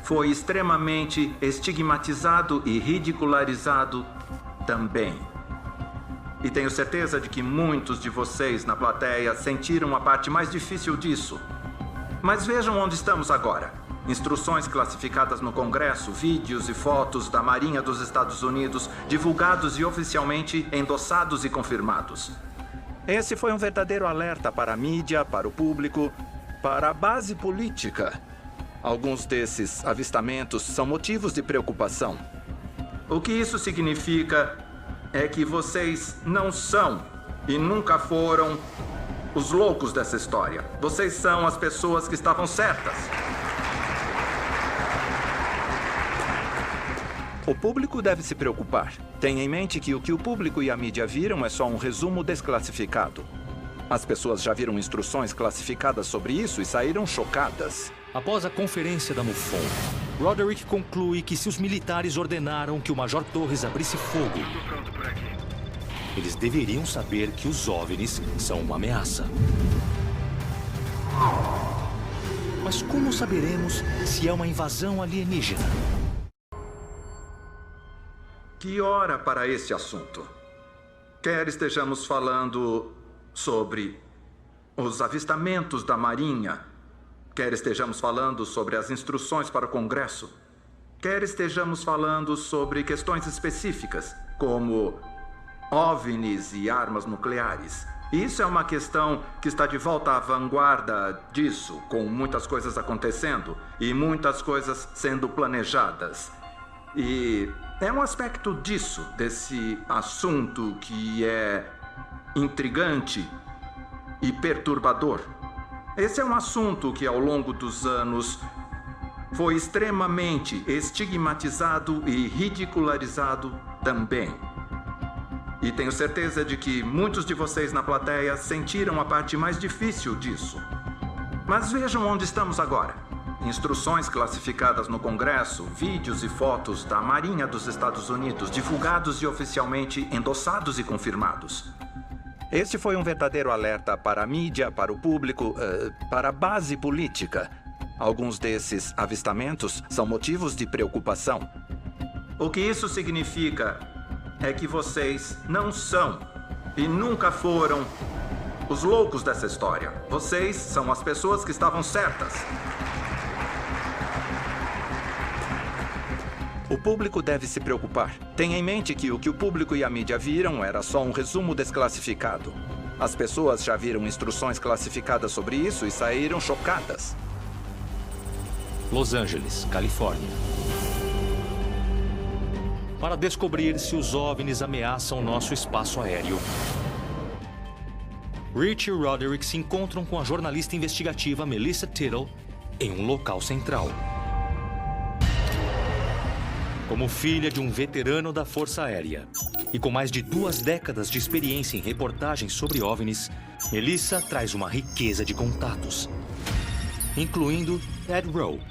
Speaker 11: foi extremamente estigmatizado e ridicularizado também. E tenho certeza de que muitos de vocês na plateia sentiram a parte mais difícil disso. Mas vejam onde estamos agora. Instruções classificadas no Congresso, vídeos e fotos da Marinha dos Estados Unidos, divulgados e oficialmente endossados e confirmados. Esse foi um verdadeiro alerta para a mídia, para o público, para a base política. Alguns desses avistamentos são motivos de preocupação. O que isso significa é que vocês não são e nunca foram os loucos dessa história. Vocês são as pessoas que estavam certas. O público deve se preocupar. Tenha em mente que o público e a mídia viram é só um resumo desclassificado. As pessoas já viram instruções classificadas sobre isso e saíram chocadas.
Speaker 4: Após a conferência da MUFON, Roderick conclui que se os militares ordenaram que o Major Torres abrisse fogo, eles deveriam saber que os OVNIs são uma ameaça. Mas como saberemos se é uma invasão alienígena?
Speaker 11: Que hora para esse assunto? Quer estejamos falando sobre os avistamentos da Marinha, quer estejamos falando sobre as instruções para o Congresso, quer estejamos falando sobre questões específicas, como OVNIs e armas nucleares. Isso é uma questão que está de volta à vanguarda disso, com muitas coisas acontecendo e muitas coisas sendo planejadas. E é um aspecto disso, desse assunto que é intrigante e perturbador. Esse é um assunto que, ao longo dos anos, foi extremamente estigmatizado e ridicularizado também. E tenho certeza de que muitos de vocês na plateia sentiram a parte mais difícil disso. Mas vejam onde estamos agora. Instruções classificadas no Congresso, vídeos e fotos da Marinha dos Estados Unidos, divulgados e oficialmente endossados e confirmados. Este foi um verdadeiro alerta para a mídia, para o público, para a base política. Alguns desses avistamentos são motivos de preocupação. O que isso significa é que vocês não são e nunca foram os loucos dessa história. Vocês são as pessoas que estavam certas. O público deve se preocupar. Tenha em mente que o público e a mídia viram era só um resumo desclassificado. As pessoas já viram instruções classificadas sobre isso e saíram chocadas.
Speaker 4: Los Angeles, Califórnia. Para descobrir se os OVNIs ameaçam nosso espaço aéreo, Rich e Roderick se encontram com a jornalista investigativa Melissa Tittle em um local central. Como filha de um veterano da Força Aérea e com mais de 2 décadas de experiência em reportagens sobre OVNIs, Melissa traz uma riqueza de contatos, incluindo Ed Rowe,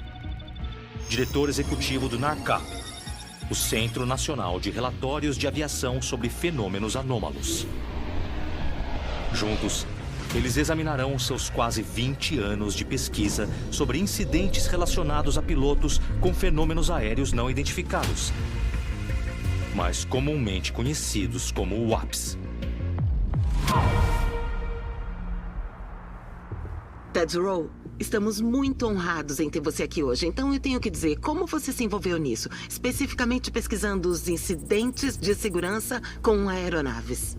Speaker 4: diretor executivo do NARCAP, o Centro Nacional de Relatórios de Aviação sobre Fenômenos Anômalos. Juntos, eles examinarão seus quase 20 anos de pesquisa sobre incidentes relacionados a pilotos com fenômenos aéreos não identificados, mais comumente conhecidos como WAPs.
Speaker 19: Ted Rowe, estamos muito honrados em ter você aqui hoje. Então eu tenho que dizer, como você se envolveu nisso? Especificamente pesquisando os incidentes de segurança com aeronaves.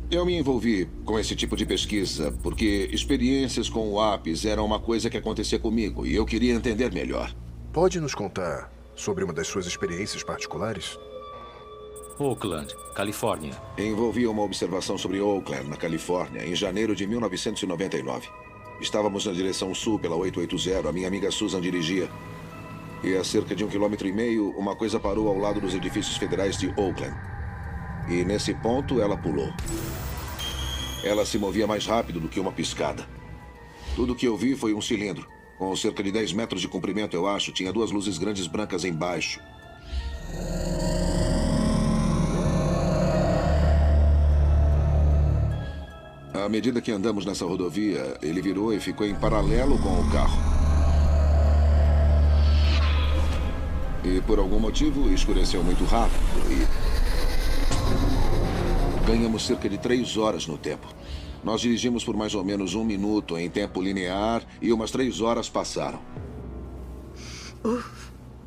Speaker 20: Eu me envolvi com esse tipo de pesquisa porque experiências com WAPs eram uma coisa que acontecia comigo e eu queria entender melhor.
Speaker 16: Pode nos contar sobre uma das suas experiências particulares?
Speaker 4: Oakland, Califórnia.
Speaker 20: Envolvi uma observação sobre Oakland, na Califórnia, em janeiro de 1999. Estávamos na direção sul pela 880, a minha amiga Susan dirigia. E a cerca de 1,5 km, uma coisa parou ao lado dos edifícios federais de Oakland. E nesse ponto, ela pulou. Ela se movia mais rápido do que uma piscada. Tudo que eu vi foi um cilindro, com cerca de 10 metros de comprimento, eu acho. Tinha 2 luzes grandes brancas embaixo. À medida que andamos nessa rodovia, ele virou e ficou em paralelo com o carro. E por algum motivo, escureceu muito rápido e... ganhamos cerca de 3 horas no tempo. Nós dirigimos por mais ou menos 1 minuto em tempo linear e umas 3 horas passaram.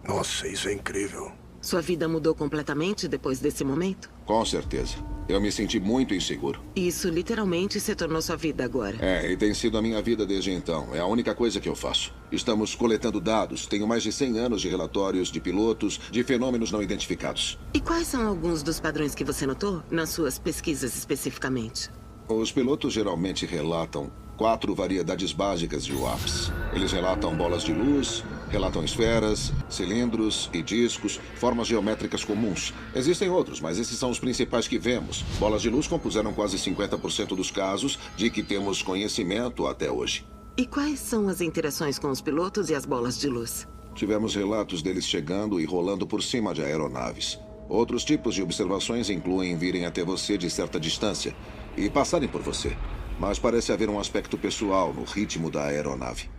Speaker 16: Nossa, isso é incrível.
Speaker 19: Sua vida mudou completamente depois desse momento?
Speaker 20: Com certeza. Eu me senti muito inseguro.
Speaker 19: Isso literalmente se tornou sua vida agora.
Speaker 20: É, e tem sido a minha vida desde então. É a única coisa que eu faço. Estamos coletando dados. Tenho mais de 100 anos de relatórios de pilotos de fenômenos não identificados.
Speaker 19: E quais são alguns dos padrões que você notou nas suas pesquisas especificamente?
Speaker 20: Os pilotos geralmente relatam 4 variedades básicas de WAPs. Eles relatam bolas de luz, relatam esferas, cilindros e discos, formas geométricas comuns. Existem outros, mas esses são os principais que vemos. Bolas de luz compuseram quase 50% dos casos de que temos conhecimento até hoje.
Speaker 19: E quais são as interações com os pilotos e as bolas de luz?
Speaker 20: Tivemos relatos deles chegando e rolando por cima de aeronaves. Outros tipos de observações incluem virem até você de certa distância e passarem por você. Mas parece haver um aspecto pessoal no ritmo da aeronave.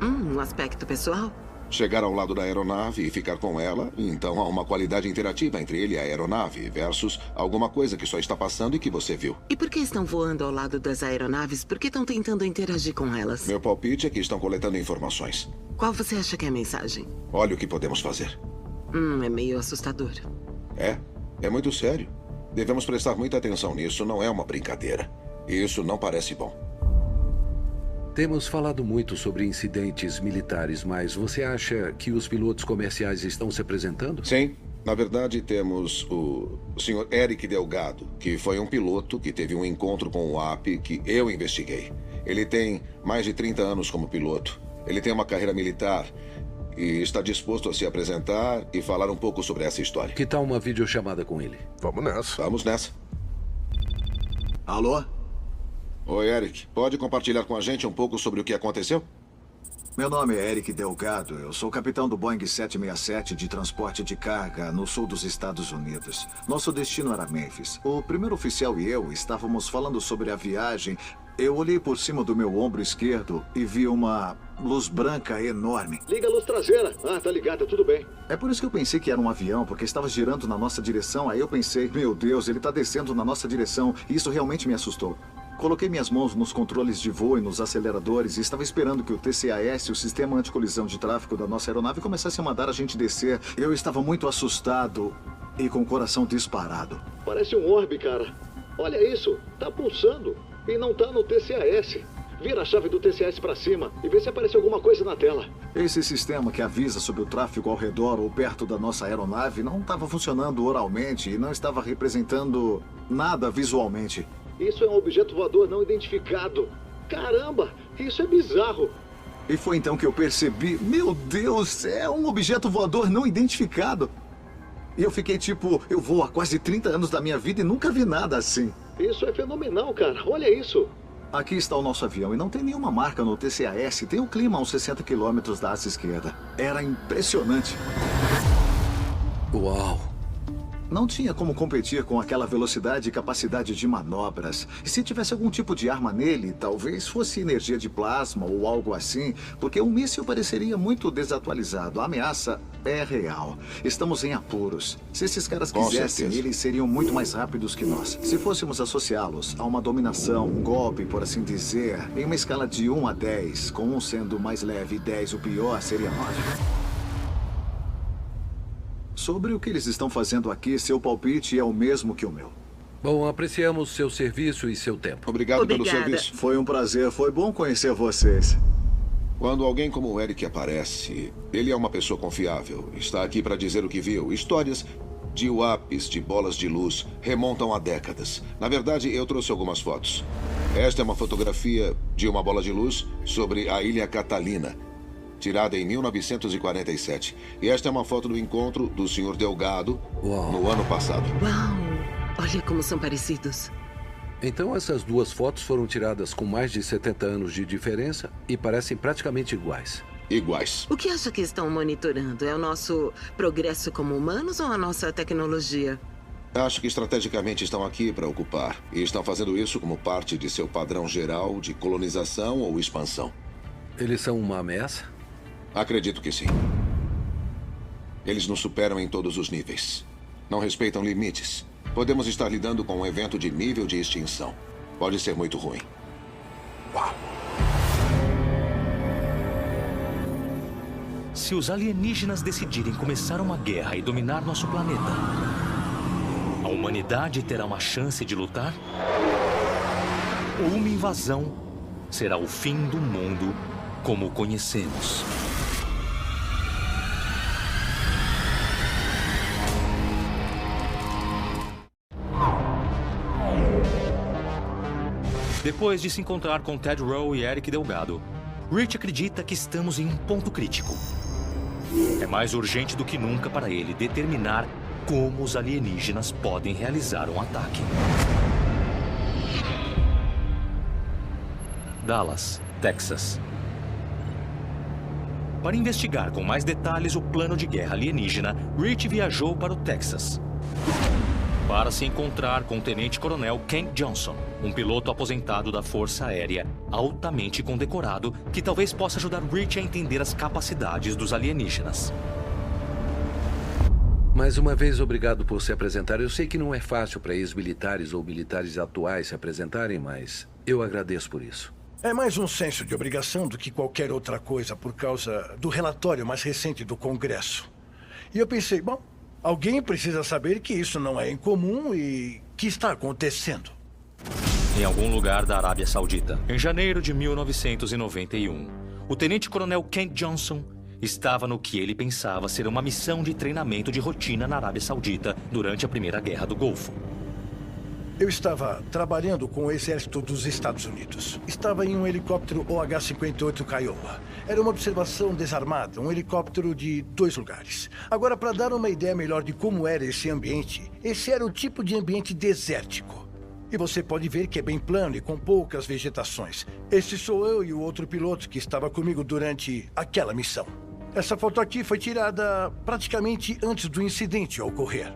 Speaker 19: Um aspecto pessoal?
Speaker 20: Chegar ao lado da aeronave e ficar com ela, então há uma qualidade interativa entre ele e a aeronave, versus alguma coisa que só está passando e que você viu.
Speaker 19: E por que estão voando ao lado das aeronaves? Por que estão tentando interagir com elas?
Speaker 20: Meu palpite é que estão coletando informações.
Speaker 19: Qual você acha que é a mensagem?
Speaker 20: Olha o que podemos fazer.
Speaker 19: É meio assustador.
Speaker 20: É muito sério. Devemos prestar muita atenção nisso, não é uma brincadeira. E isso não parece bom.
Speaker 12: Temos falado muito sobre incidentes militares, mas você acha que os pilotos comerciais estão se apresentando?
Speaker 20: Sim. Na verdade, temos o Sr. Eric Delgado, que foi um piloto que teve um encontro com o AP que eu investiguei. Ele tem mais de 30 anos como piloto. Ele tem uma carreira militar e está disposto a se apresentar e falar um pouco sobre essa história.
Speaker 12: Que tal uma videochamada com ele?
Speaker 16: Vamos nessa.
Speaker 20: Vamos nessa.
Speaker 1: Alô?
Speaker 20: Oi, Eric. Pode compartilhar com a gente um pouco sobre o que aconteceu?
Speaker 1: Meu nome é Eric Delgado. Eu sou capitão do Boeing 767 de transporte de carga no sul dos Estados Unidos. Nosso destino era Memphis. O primeiro oficial e eu estávamos falando sobre a viagem. Eu olhei por cima do meu ombro esquerdo e vi uma luz branca enorme.
Speaker 16: Liga a luz traseira. Ah, tá ligada, tudo bem.
Speaker 1: É por isso que eu pensei que era um avião, porque estava girando na nossa direção. Aí eu pensei, meu Deus, ele está descendo na nossa direção. E isso realmente me assustou. Coloquei minhas mãos nos controles de voo e nos aceleradores e estava esperando que o TCAS, o Sistema Anticolisão de Tráfego da nossa aeronave, começasse a mandar a gente descer. Eu estava muito assustado e com o coração disparado.
Speaker 16: Parece um orbe, cara. Olha isso, tá pulsando e não tá no TCAS. Vira a chave do TCAS para cima e vê se aparece alguma coisa na tela.
Speaker 1: Esse sistema que avisa sobre o tráfego ao redor ou perto da nossa aeronave não estava funcionando oralmente e não estava representando nada visualmente.
Speaker 16: Isso é um objeto voador não identificado. Caramba, isso é bizarro.
Speaker 1: E foi então que eu percebi, meu Deus, é um objeto voador não identificado. E eu fiquei tipo, eu vou há quase 30 anos da minha vida e nunca vi nada assim.
Speaker 16: Isso é fenomenal, cara. Olha isso.
Speaker 1: Aqui está o nosso avião e não tem nenhuma marca no TCAS. Tem o clima a uns 60 quilômetros da asa esquerda. Era impressionante.
Speaker 12: Uau.
Speaker 1: Não tinha como competir com aquela velocidade e capacidade de manobras. E se tivesse algum tipo de arma nele, talvez fosse energia de plasma ou algo assim, porque um míssil pareceria muito desatualizado. A ameaça é real. Estamos em apuros. Se esses caras quisessem, eles seriam muito mais rápidos que nós. Se fôssemos associá-los a uma dominação, um golpe, por assim dizer, em uma escala de 1 a 10, com 1 sendo o mais leve e 10 o pior, seria 9. Sobre o que eles estão fazendo aqui, seu palpite é o mesmo que o meu.
Speaker 12: Bom, apreciamos seu serviço e seu tempo.
Speaker 20: Obrigado pelo serviço.
Speaker 1: Foi um prazer, foi bom conhecer vocês.
Speaker 20: Quando alguém como o Eric aparece, ele é uma pessoa confiável. Está aqui para dizer o que viu. Histórias de UAPs, de bolas de luz, remontam a décadas. Na verdade, eu trouxe algumas fotos. Esta é uma fotografia de uma bola de luz sobre a Ilha Catalina, tirada em 1947. E esta é uma foto do encontro do Sr. Delgado no ano passado.
Speaker 19: Uau! Olha como são parecidos.
Speaker 12: Então essas duas fotos foram tiradas com mais de 70 anos de diferença e parecem praticamente iguais.
Speaker 20: Iguais.
Speaker 19: O que acha que estão monitorando? É o nosso progresso como humanos ou a nossa tecnologia?
Speaker 20: Acho que estrategicamente estão aqui para ocupar. E estão fazendo isso como parte de seu padrão geral de colonização ou expansão.
Speaker 12: Eles são uma ameaça?
Speaker 20: Acredito que sim. Eles nos superam em todos os níveis. Não respeitam limites. Podemos estar lidando com um evento de nível de extinção. Pode ser muito ruim.
Speaker 4: Uau. Se os alienígenas decidirem começar uma guerra e dominar nosso planeta, a humanidade terá uma chance de lutar? Ou uma invasão será o fim do mundo como o conhecemos? Depois de se encontrar com Ted Rowe e Eric Delgado, Rich acredita que estamos em um ponto crítico. É mais urgente do que nunca para ele determinar como os alienígenas podem realizar um ataque. Dallas, Texas. Para investigar com mais detalhes o plano de guerra alienígena, Rich viajou para o Texas para se encontrar com o tenente-coronel Ken Johnson, um piloto aposentado da Força Aérea, altamente condecorado, que talvez possa ajudar Rich a entender as capacidades dos alienígenas.
Speaker 12: Mais uma vez, obrigado por se apresentar. Eu sei que não é fácil para ex-militares ou militares atuais se apresentarem, mas eu agradeço por isso.
Speaker 21: É mais um senso de obrigação do que qualquer outra coisa por causa do relatório mais recente do Congresso. E eu pensei, bom, alguém precisa saber que isso não é incomum e que está acontecendo.
Speaker 4: em algum lugar da Arábia Saudita. Em janeiro de 1991, o tenente-coronel Kent Johnson estava no que ele pensava ser uma missão de treinamento de rotina na Arábia Saudita durante a Primeira Guerra do Golfo.
Speaker 21: Eu estava trabalhando com o exército dos Estados Unidos. Estava em um helicóptero OH-58 Kiowa. Era uma observação desarmada, um helicóptero de 2 lugares. Agora, para dar uma ideia melhor de como era esse ambiente, esse era o tipo de ambiente desértico. E você pode ver que é bem plano e com poucas vegetações. Esse sou eu e o outro piloto que estava comigo durante aquela missão. Essa foto aqui foi tirada praticamente antes do incidente ocorrer.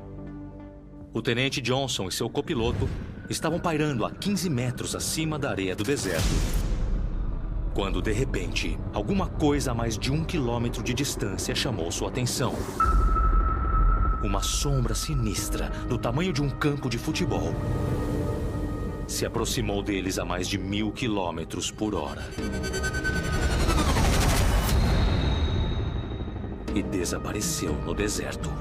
Speaker 4: O tenente Johnson e seu copiloto estavam pairando a 15 metros acima da areia do deserto, quando, de repente, alguma coisa a mais de 1 quilômetro de distância chamou sua atenção. Uma sombra sinistra, do tamanho de um campo de futebol, se aproximou deles a mais de 1000 quilômetros por hora. E desapareceu no deserto.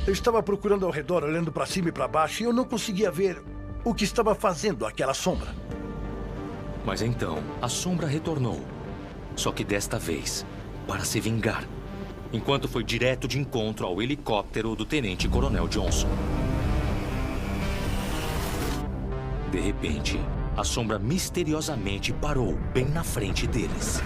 Speaker 21: Eu estava procurando ao redor, olhando para cima e para baixo, e eu não conseguia ver o que estava fazendo aquela sombra.
Speaker 4: Mas então, a sombra retornou. Só que desta vez, para se vingar, enquanto foi direto de encontro ao helicóptero do tenente-coronel Johnson. De repente, a sombra misteriosamente parou bem na frente deles.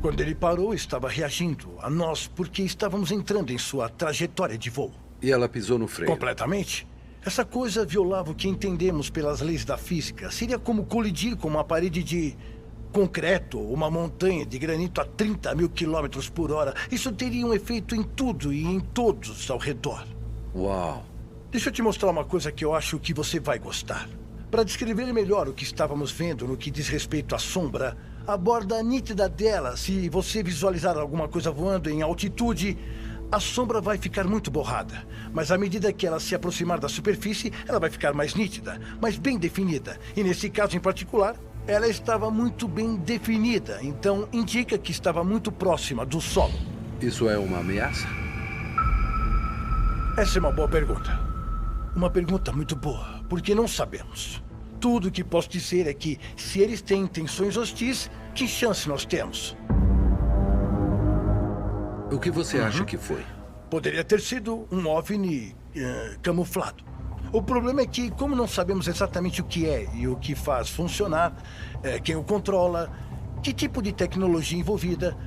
Speaker 21: Quando ele parou, estava reagindo a nós porque estávamos entrando em sua trajetória de voo.
Speaker 12: E ela pisou no freio?
Speaker 21: Completamente. Essa coisa violava o que entendemos pelas leis da física. Seria como colidir com uma parede de concreto ou uma montanha de granito a 30 mil quilômetros por hora. Isso teria um efeito em tudo e em todos ao redor.
Speaker 12: Uau!
Speaker 21: Deixa eu te mostrar uma coisa que eu acho que você vai gostar. Para descrever melhor o que estávamos vendo no que diz respeito à sombra, a borda nítida dela, se você visualizar alguma coisa voando em altitude, a sombra vai ficar muito borrada. Mas à medida que ela se aproximar da superfície, ela vai ficar mais nítida, mais bem definida. E nesse caso em particular, ela estava muito bem definida. Então indica que estava muito próxima do solo.
Speaker 12: Isso é uma ameaça?
Speaker 21: Essa é uma boa pergunta. Uma pergunta muito boa, porque não sabemos. Tudo o que posso dizer é que, se eles têm intenções hostis, que chance nós temos?
Speaker 12: O que você acha que foi?
Speaker 21: Poderia ter sido um OVNI camuflado. O problema é que, como não sabemos exatamente o que é e o que faz funcionar, quem o controla, que tipo de tecnologia envolvida,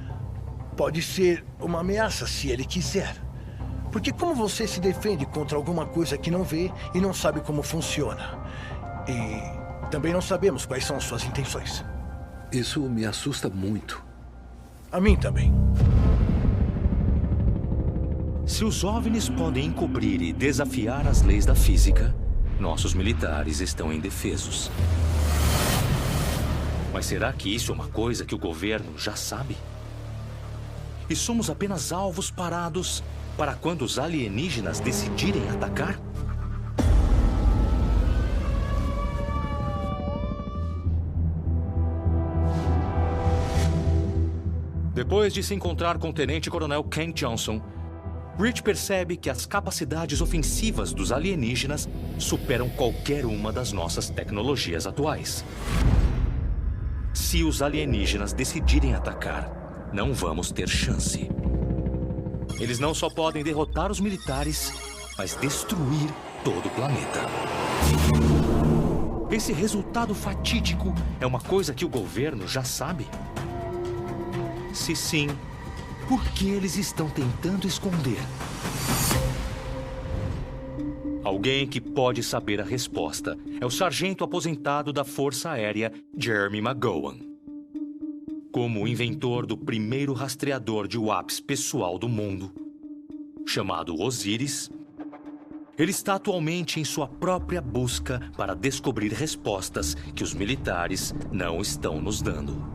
Speaker 21: pode ser uma ameaça se ele quiser. Porque como você se defende contra alguma coisa que não vê e não sabe como funciona? E também não sabemos quais são suas intenções.
Speaker 12: Isso me assusta muito.
Speaker 21: A mim também.
Speaker 4: Se os OVNIs podem encobrir e desafiar as leis da física, nossos militares estão indefesos. Mas será que isso é uma coisa que o governo já sabe? E somos apenas alvos parados para quando os alienígenas decidirem atacar? Depois de se encontrar com o tenente-coronel Kent Johnson, Rich percebe que as capacidades ofensivas dos alienígenas superam qualquer uma das nossas tecnologias atuais. Se os alienígenas decidirem atacar, não vamos ter chance. Eles não só podem derrotar os militares, mas destruir todo o planeta. Esse resultado fatídico é uma coisa que o governo já sabe? Se sim, por que eles estão tentando esconder? Alguém que pode saber a resposta é o sargento aposentado da Força Aérea, Jeremy McGowan. Como o inventor do primeiro rastreador de WAPs pessoal do mundo, chamado Osiris, ele está atualmente em sua própria busca para descobrir respostas que os militares não estão nos dando.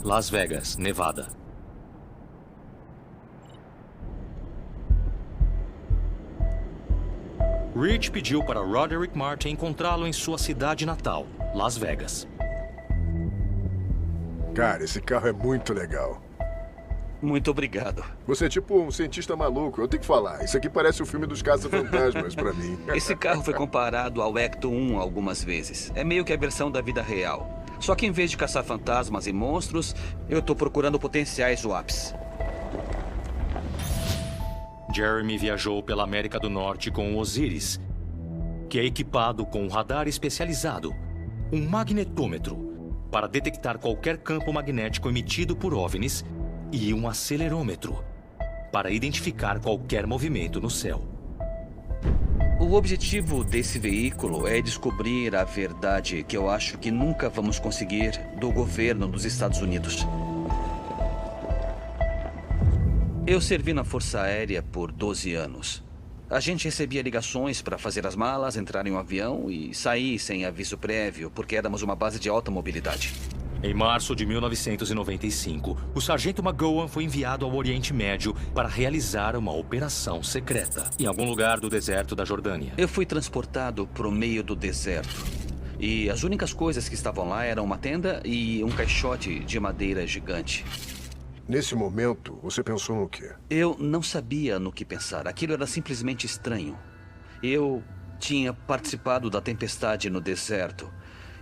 Speaker 4: Las Vegas, Nevada. Rich pediu para Roderick Martin encontrá-lo em sua cidade natal, Las Vegas.
Speaker 16: Cara, esse carro é muito legal.
Speaker 6: Muito obrigado.
Speaker 16: Você é tipo um cientista maluco. Eu tenho que falar. Isso aqui parece o filme dos caça-fantasmas pra mim.
Speaker 6: Esse carro foi comparado ao Ecto 1 algumas vezes. É meio que a versão da vida real. Só que em vez de caçar fantasmas e monstros, eu tô procurando potenciais swaps.
Speaker 4: Jeremy viajou pela América do Norte com o Osiris, que é equipado com um radar especializado, um magnetômetro, para detectar qualquer campo magnético emitido por OVNIs, e um acelerômetro, para identificar qualquer movimento no céu.
Speaker 6: O objetivo desse veículo é descobrir a verdade que eu acho que nunca vamos conseguir do governo dos Estados Unidos. Eu servi na Força Aérea por 12 anos. A gente recebia ligações para fazer as malas, entrar em um avião e sair sem aviso prévio, porque éramos uma base de alta mobilidade.
Speaker 4: Em março de 1995, o sargento McGowan foi enviado ao Oriente Médio para realizar uma operação secreta em algum lugar do deserto da Jordânia.
Speaker 6: Eu fui transportado para o meio do deserto. E as únicas coisas que estavam lá eram uma tenda e um caixote de madeira gigante.
Speaker 16: Nesse momento, você pensou no quê?
Speaker 6: Eu não sabia no que pensar. Aquilo era simplesmente estranho. Eu tinha participado da tempestade no deserto.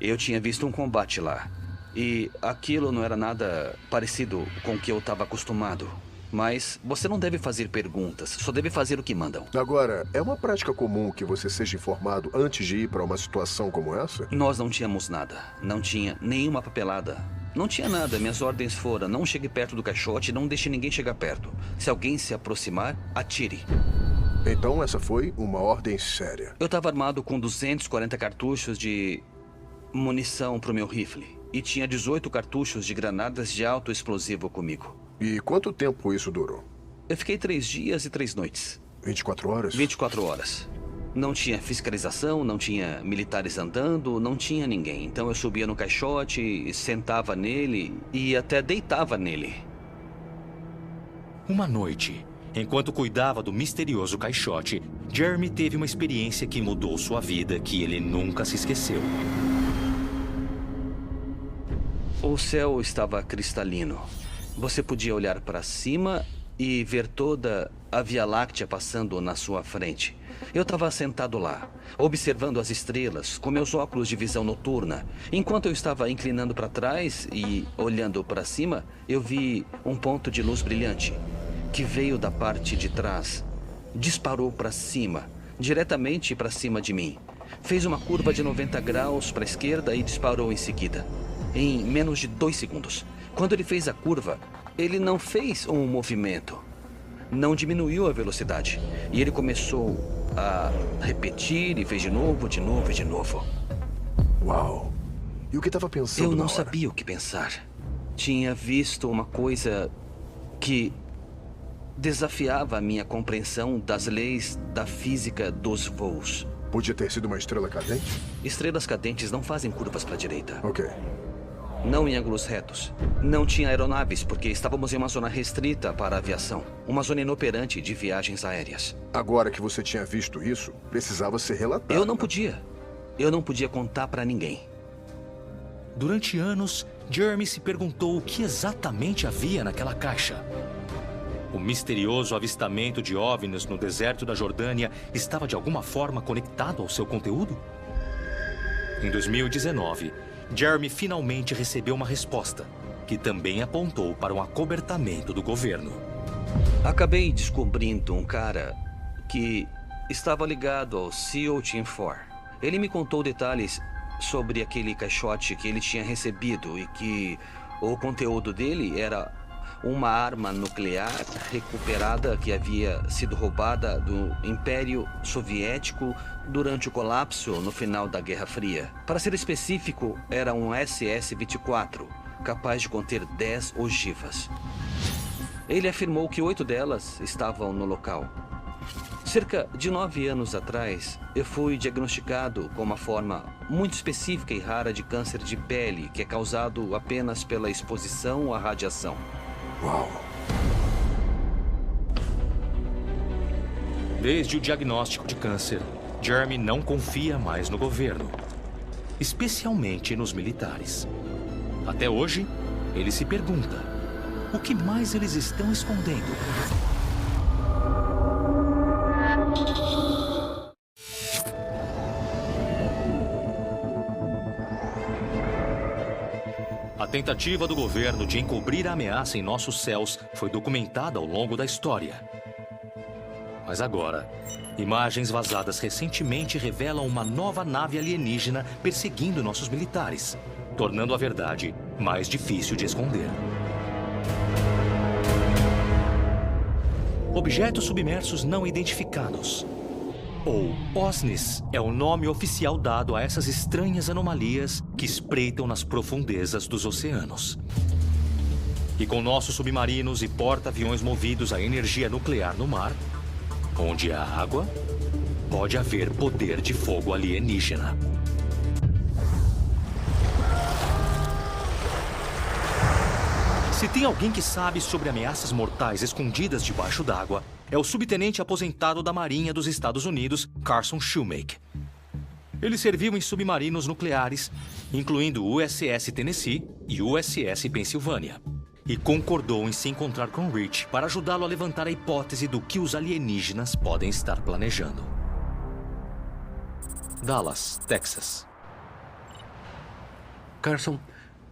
Speaker 6: Eu tinha visto um combate lá. E aquilo não era nada parecido com o que eu estava acostumado. Mas você não deve fazer perguntas, só deve fazer o que mandam.
Speaker 16: Agora, é uma prática comum que você seja informado antes de ir para uma situação como essa?
Speaker 6: Nós não tínhamos nada. Não tinha nenhuma papelada. Não tinha nada. Minhas ordens foram: não chegue perto do caixote, não deixe ninguém chegar perto. Se alguém se aproximar, atire.
Speaker 16: Então essa foi uma ordem séria.
Speaker 6: Eu estava armado com 240 cartuchos de munição para o meu rifle. E tinha 18 cartuchos de granadas de alto explosivo comigo.
Speaker 16: E quanto tempo isso durou?
Speaker 6: Eu fiquei 3 dias e 3 noites.
Speaker 16: 24 horas?
Speaker 6: 24 horas. Não tinha fiscalização, não tinha militares andando, não tinha ninguém. Então eu subia no caixote, sentava nele e até deitava nele.
Speaker 4: Uma noite, enquanto cuidava do misterioso caixote, Jeremy teve uma experiência que mudou sua vida, que ele nunca se esqueceu.
Speaker 6: O céu estava cristalino. Você podia olhar para cima e ver toda a Via Láctea passando na sua frente. Eu estava sentado lá, observando as estrelas com meus óculos de visão noturna. Enquanto eu estava inclinando para trás e olhando para cima, eu vi um ponto de luz brilhante que veio da parte de trás. Disparou para cima, diretamente para cima de mim. Fez uma curva de 90 graus para a esquerda e disparou em seguida. Em menos de 2 segundos. Quando ele fez a curva, ele não fez um movimento. Não diminuiu a velocidade. E ele começou a repetir e fez de novo, de novo e de novo.
Speaker 16: Uau! E o que estava pensando?
Speaker 6: Eu não sabia o que pensar. Tinha visto uma coisa que desafiava a minha compreensão das leis da física dos voos.
Speaker 16: Podia ter sido uma estrela cadente?
Speaker 6: Estrelas cadentes não fazem curvas para a direita.
Speaker 16: Ok.
Speaker 6: Não em ângulos retos. Não tinha aeronaves, porque estávamos em uma zona restrita para a aviação. Uma zona inoperante de viagens aéreas.
Speaker 16: Agora que você tinha visto isso, precisava ser relatado.
Speaker 6: Eu não podia. Eu não podia contar para ninguém.
Speaker 4: Durante anos, Jeremy se perguntou o que exatamente havia naquela caixa. O misterioso avistamento de OVNIs no deserto da Jordânia estava de alguma forma conectado ao seu conteúdo? Em 2019, Jeremy finalmente recebeu uma resposta, que também apontou para um acobertamento do governo.
Speaker 6: Acabei descobrindo um cara que estava ligado ao SEAL Team 4. Ele me contou detalhes sobre aquele caixote que ele tinha recebido e que o conteúdo dele era uma arma nuclear recuperada que havia sido roubada do Império Soviético durante o colapso no final da Guerra Fria. Para ser específico, era um SS-24, capaz de conter 10 ogivas. Ele afirmou que 8 delas estavam no local. Cerca de 9 anos atrás, eu fui diagnosticado com uma forma muito específica e rara de câncer de pele, que é causado apenas pela exposição à radiação.
Speaker 16: Uau!
Speaker 4: Desde o diagnóstico de câncer, Jeremy não confia mais no governo, especialmente nos militares. Até hoje, ele se pergunta:
Speaker 14: O que mais eles estão escondendo?
Speaker 4: A tentativa do governo de encobrir a ameaça em nossos céus foi documentada ao longo da história. Mas agora, imagens vazadas recentemente revelam uma nova nave alienígena perseguindo nossos militares, tornando a verdade mais difícil de esconder. Objetos submersos não identificados, ou OSNIs, é o nome oficial dado a essas estranhas anomalias que espreitam nas profundezas dos oceanos. E com nossos submarinos e porta-aviões movidos a energia nuclear no mar, onde há água, pode haver poder de fogo alienígena. Se tem alguém que sabe sobre ameaças mortais escondidas debaixo d'água, é o subtenente aposentado da Marinha dos Estados Unidos, Carson Shoemake. Ele serviu em submarinos nucleares, incluindo o USS Tennessee e o USS Pennsylvania, e concordou em se encontrar com Rich para ajudá-lo a levantar a hipótese do que os alienígenas podem estar planejando. Dallas, Texas.
Speaker 12: Carson,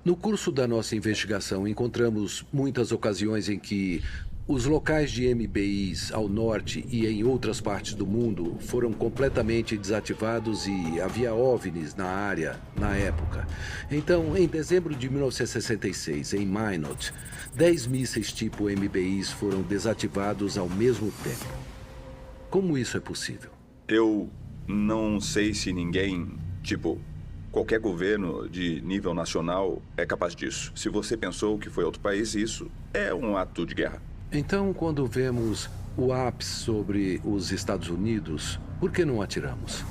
Speaker 12: no curso da nossa investigação, encontramos muitas ocasiões em que os locais de MBIs ao norte e em outras partes do mundo foram completamente desativados e havia OVNIs na área na época. Então, em dezembro de 1966, em Minot, 10 mísseis tipo MBIs foram desativados ao mesmo tempo. Como isso é possível?
Speaker 22: Eu não sei se ninguém, qualquer governo de nível nacional é capaz disso. Se você pensou que foi outro país, isso é um ato de guerra.
Speaker 12: Então, quando vemos o ápice sobre os Estados Unidos, por que não atiramos?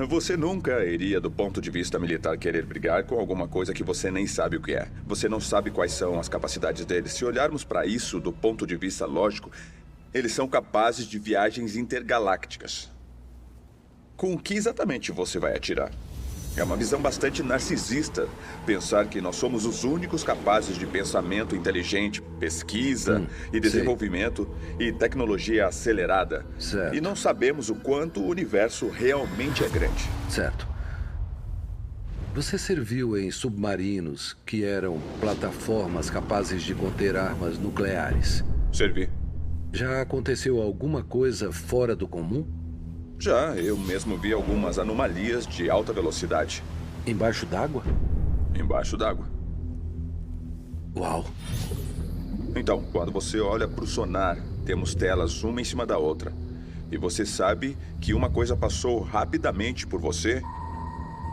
Speaker 22: Você nunca iria, do ponto de vista militar, querer brigar com alguma coisa que você nem sabe o que é. Você não sabe quais são as capacidades deles. Se olharmos para isso do ponto de vista lógico, eles são capazes de viagens intergalácticas. Com o que exatamente você vai atirar? É uma visão bastante narcisista pensar que nós somos os únicos capazes de pensamento inteligente, pesquisa e desenvolvimento e tecnologia acelerada.
Speaker 12: Certo.
Speaker 22: E não sabemos o quanto o universo realmente é grande.
Speaker 12: Certo. Você serviu em submarinos que eram plataformas capazes de conter armas nucleares.
Speaker 22: Servi.
Speaker 12: Já aconteceu alguma coisa fora do comum?
Speaker 22: Já, eu mesmo vi algumas anomalias de alta velocidade.
Speaker 12: Embaixo d'água?
Speaker 22: Embaixo d'água.
Speaker 12: Uau!
Speaker 22: Então, quando você olha para o sonar, temos telas uma em cima da outra. E você sabe que uma coisa passou rapidamente por você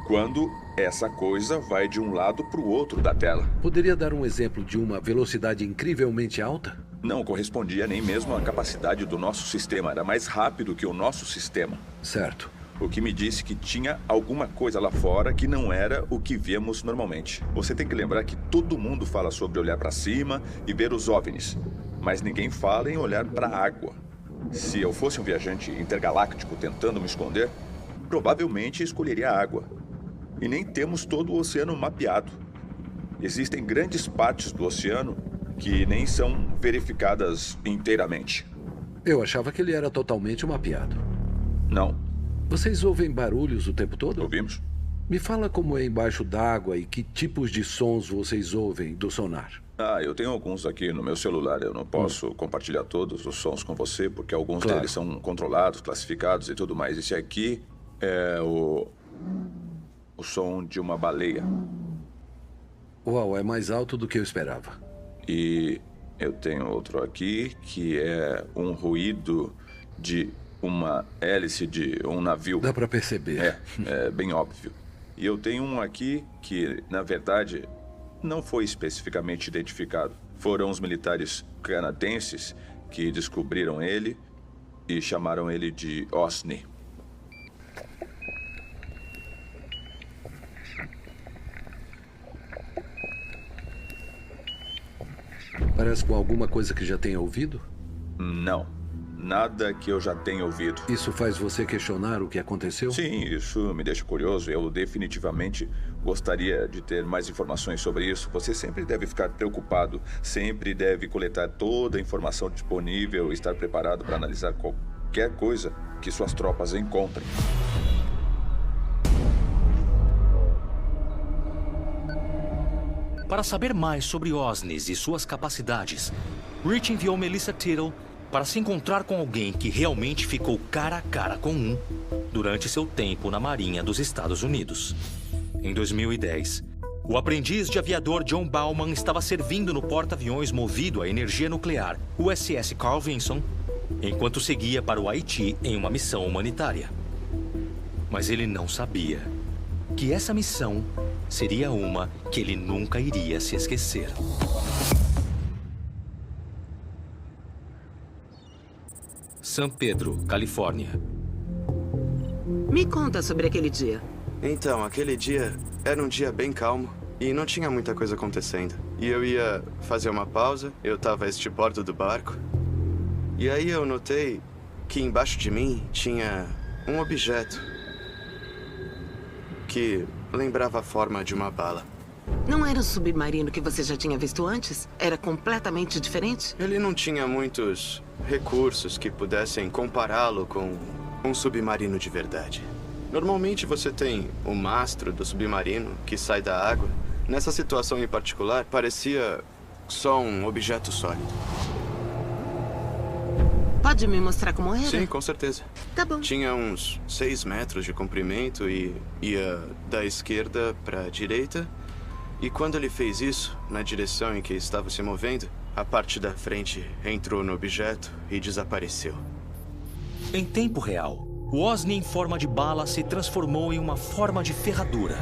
Speaker 22: quando essa coisa vai de um lado para o outro da tela.
Speaker 12: Poderia dar um exemplo de uma velocidade incrivelmente alta?
Speaker 22: Não correspondia nem mesmo à capacidade do nosso sistema. Era mais rápido que o nosso sistema.
Speaker 12: Certo.
Speaker 22: O que me disse que tinha alguma coisa lá fora que não era o que vemos normalmente. Você tem que lembrar que todo mundo fala sobre olhar para cima e ver os OVNIs, mas ninguém fala em olhar para a água. Se eu fosse um viajante intergaláctico tentando me esconder, provavelmente escolheria a água. E nem temos todo o oceano mapeado. Existem grandes partes do oceano que nem são verificadas inteiramente.
Speaker 12: Eu achava que ele era totalmente mapeado.
Speaker 22: Não.
Speaker 12: Vocês ouvem barulhos o tempo todo?
Speaker 22: Ouvimos.
Speaker 12: Me fala como é embaixo d'água e que tipos de sons vocês ouvem do sonar.
Speaker 22: Eu tenho alguns aqui no meu celular. Eu não posso compartilhar todos os sons com você, porque alguns deles são controlados, classificados e tudo mais. Esse aqui é o som de uma baleia.
Speaker 12: Uau, é mais alto do que eu esperava.
Speaker 22: E eu tenho outro aqui, que é um ruído de uma hélice de um navio.
Speaker 12: Dá pra perceber.
Speaker 22: É bem óbvio. E eu tenho um aqui que, na verdade, não foi especificamente identificado. Foram os militares canadenses que descobriram ele e chamaram ele de OSNI.
Speaker 12: Parece com alguma coisa que já tenha ouvido?
Speaker 22: Não. nada que eu já tenha ouvido.
Speaker 12: Isso faz você questionar o que aconteceu?
Speaker 22: Sim, isso me deixa curioso. Eu definitivamente gostaria de ter mais informações sobre isso. Você sempre deve ficar preocupado, sempre deve coletar toda a informação disponível e estar preparado para analisar qualquer coisa que suas tropas encontrem.
Speaker 4: Para saber mais sobre OSNIs e suas capacidades, Rich enviou Melissa Tittle para se encontrar com alguém que realmente ficou cara a cara com um durante seu tempo na Marinha dos Estados Unidos. Em 2010, o aprendiz de aviador John Bauman estava servindo no porta-aviões movido a energia nuclear USS Carl Vinson, enquanto seguia para o Haiti em uma missão humanitária. Mas ele não sabia que essa missão seria uma que ele nunca iria se esquecer. San Pedro, Califórnia.
Speaker 19: Me conta sobre aquele dia.
Speaker 8: Então, aquele dia era um dia bem calmo e não tinha muita coisa acontecendo. E eu ia fazer uma pausa, eu estava a este bordo do barco. E aí eu notei que embaixo de mim tinha um objeto que lembrava a forma de uma bala.
Speaker 19: Não era um submarino que você já tinha visto antes? Era completamente diferente?
Speaker 8: Ele não tinha muitos recursos que pudessem compará-lo com um submarino de verdade. Normalmente você tem o mastro do submarino que sai da água. Nessa situação em particular, parecia só um objeto sólido.
Speaker 19: Pode me mostrar como era?
Speaker 8: Sim, com certeza.
Speaker 19: Tá bom.
Speaker 8: Tinha uns 6 metros de comprimento e ia da esquerda para a direita. E quando ele fez isso, na direção em que estava se movendo, a parte da frente entrou no objeto e desapareceu.
Speaker 4: Em tempo real, o OSNI em forma de bala se transformou em uma forma de ferradura.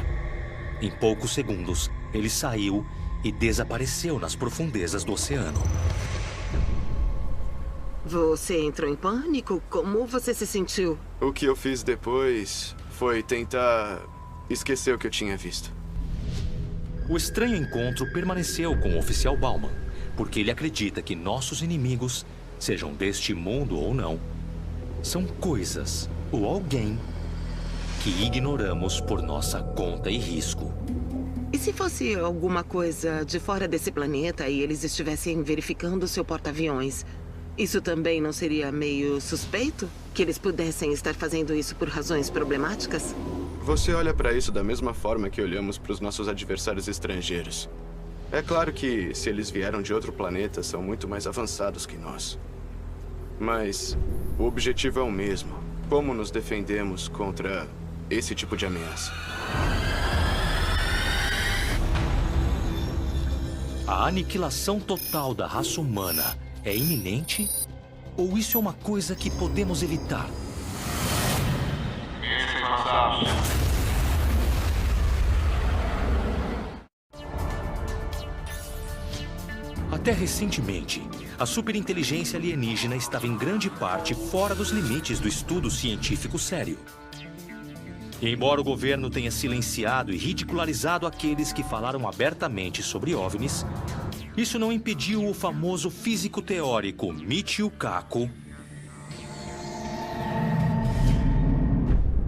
Speaker 4: Em poucos segundos, ele saiu e desapareceu nas profundezas do oceano.
Speaker 19: Você entrou em pânico? Como você se sentiu?
Speaker 8: O que eu fiz depois foi tentar esquecer o que eu tinha visto.
Speaker 4: O estranho encontro permaneceu com o oficial Bauman, porque ele acredita que nossos inimigos, sejam deste mundo ou não, são coisas ou alguém que ignoramos por nossa conta e risco.
Speaker 19: E se fosse alguma coisa de fora desse planeta e eles estivessem verificando o seu porta-aviões? Isso também não seria meio suspeito? Que eles pudessem estar fazendo isso por razões problemáticas?
Speaker 8: Você olha para isso da mesma forma que olhamos para os nossos adversários estrangeiros. É claro que, se eles vieram de outro planeta, são muito mais avançados que nós. Mas o objetivo é o mesmo. Como nos defendemos contra esse tipo de ameaça?
Speaker 4: A aniquilação total da raça humana é iminente? Ou isso é uma coisa que podemos evitar? Até recentemente, a superinteligência alienígena estava em grande parte fora dos limites do estudo científico sério. E embora o governo tenha silenciado e ridicularizado aqueles que falaram abertamente sobre OVNIs, isso não impediu o famoso físico teórico Michio Kaku,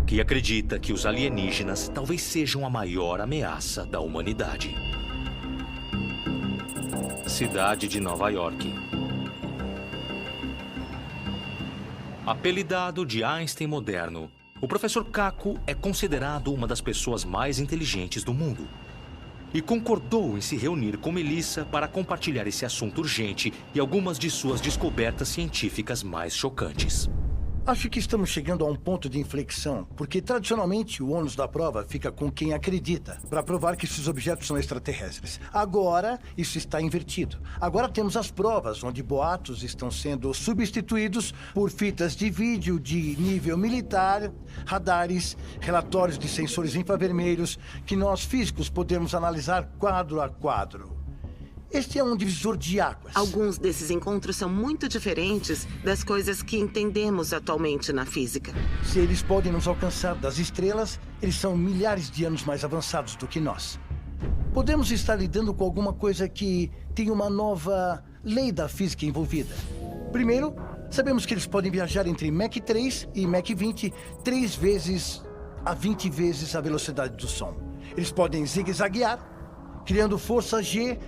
Speaker 4: que acredita que os alienígenas talvez sejam a maior ameaça da humanidade. Cidade de Nova York. Apelidado de Einstein moderno, o professor Kaku é considerado uma das pessoas mais inteligentes do mundo. E concordou em se reunir com Melissa para compartilhar esse assunto urgente e algumas de suas descobertas científicas mais chocantes.
Speaker 21: Acho que estamos chegando a um ponto de inflexão, porque tradicionalmente o ônus da prova fica com quem acredita, para provar que esses objetos são extraterrestres. Agora, isso está invertido. Agora temos as provas, onde boatos estão sendo substituídos por fitas de vídeo de nível militar, radares, relatórios de sensores infravermelhos, que nós físicos podemos analisar quadro a quadro. Este é um divisor de águas.
Speaker 19: Alguns desses encontros são muito diferentes das coisas que entendemos atualmente na física.
Speaker 21: Se eles podem nos alcançar das estrelas, eles são milhares de anos mais avançados do que nós. Podemos estar lidando com alguma coisa que tem uma nova lei da física envolvida. Primeiro, Sabemos que eles podem viajar entre Mach 3 e Mach 20, 3 vezes a 20 vezes a velocidade do som. Eles podem zigue-zaguear, criando força G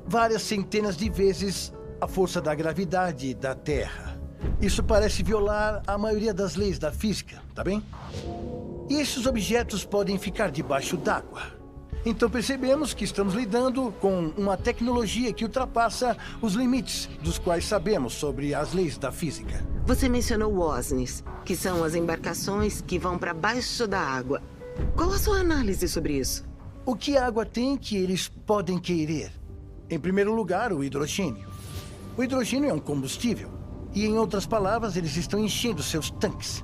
Speaker 21: várias centenas de vezes a força da gravidade da Terra. Isso parece violar a maioria das leis da física, tá bem? E esses objetos podem ficar debaixo d'água. Então percebemos que estamos lidando com uma tecnologia que ultrapassa os limites dos quais sabemos sobre as leis da física.
Speaker 19: Você mencionou OSNIs, que são as embarcações que vão para baixo da água. Qual a sua análise sobre isso?
Speaker 21: O que a água tem que eles podem querer? Em primeiro lugar, o hidrogênio. O hidrogênio é um combustível. E, em outras palavras, eles estão enchendo seus tanques.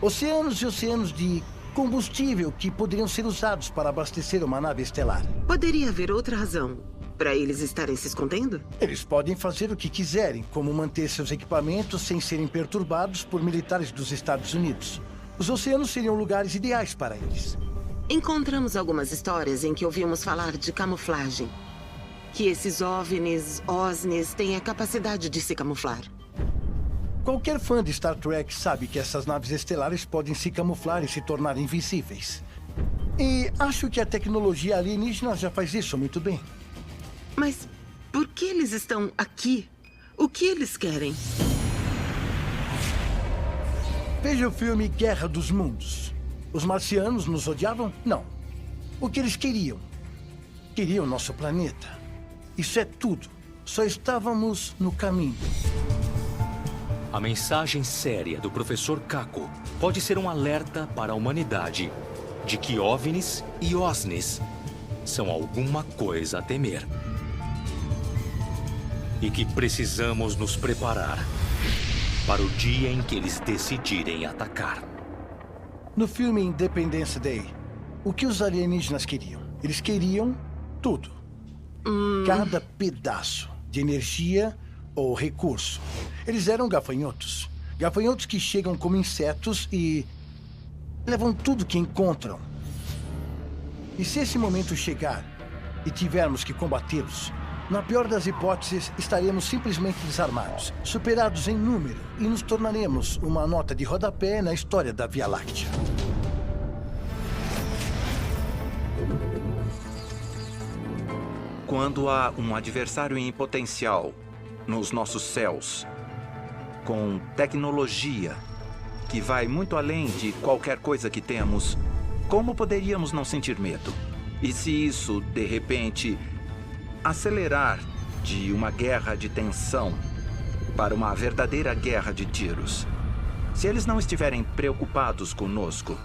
Speaker 21: Oceanos e oceanos de combustível que poderiam ser usados para abastecer uma nave estelar.
Speaker 19: Poderia haver outra razão para eles estarem se escondendo?
Speaker 21: Eles podem fazer o que quiserem, como manter seus equipamentos sem serem perturbados por militares dos Estados Unidos. Os oceanos seriam lugares ideais para eles.
Speaker 19: Encontramos algumas histórias em que ouvimos falar de camuflagem. Que esses OSNIs têm a capacidade de se camuflar.
Speaker 21: Qualquer fã de Star Trek sabe que essas naves estelares podem se camuflar e se tornar invisíveis. E acho que a tecnologia alienígena já faz isso muito bem.
Speaker 19: Mas por que eles estão aqui? O que eles querem?
Speaker 21: Veja o filme Guerra dos Mundos. Os marcianos nos odiavam? Não. O que eles queriam? Queriam nosso planeta. Isso é tudo. Só estávamos no caminho.
Speaker 14: A mensagem séria do professor Kako pode ser um alerta para a humanidade de que OVNIs e OSNIs são alguma coisa a temer. E que precisamos nos preparar para o dia em que eles decidirem atacar.
Speaker 21: No filme Independence Day, o que os alienígenas queriam? Eles queriam tudo. Cada pedaço de energia ou recurso. Eles eram gafanhotos. Gafanhotos que chegam como insetos e levam tudo que encontram. E se esse momento chegar e tivermos que combatê-los, na pior das hipóteses, estaremos simplesmente desarmados, superados em número e nos tornaremos uma nota de rodapé na história da Via Láctea.
Speaker 11: Quando há um adversário em potencial nos nossos céus, com tecnologia que vai muito além de qualquer coisa que temos, como poderíamos não sentir medo? E se isso, de repente, acelerar de uma guerra de tensão para uma verdadeira guerra de tiros? Se eles não estiverem preocupados conosco,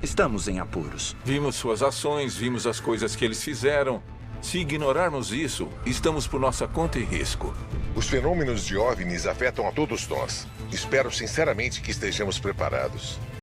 Speaker 11: estamos em apuros.
Speaker 10: Vimos suas ações, vimos as coisas que eles fizeram. Se ignorarmos isso, estamos por nossa conta e risco.
Speaker 5: Os fenômenos de OVNIs afetam a todos nós. Espero sinceramente que estejamos preparados.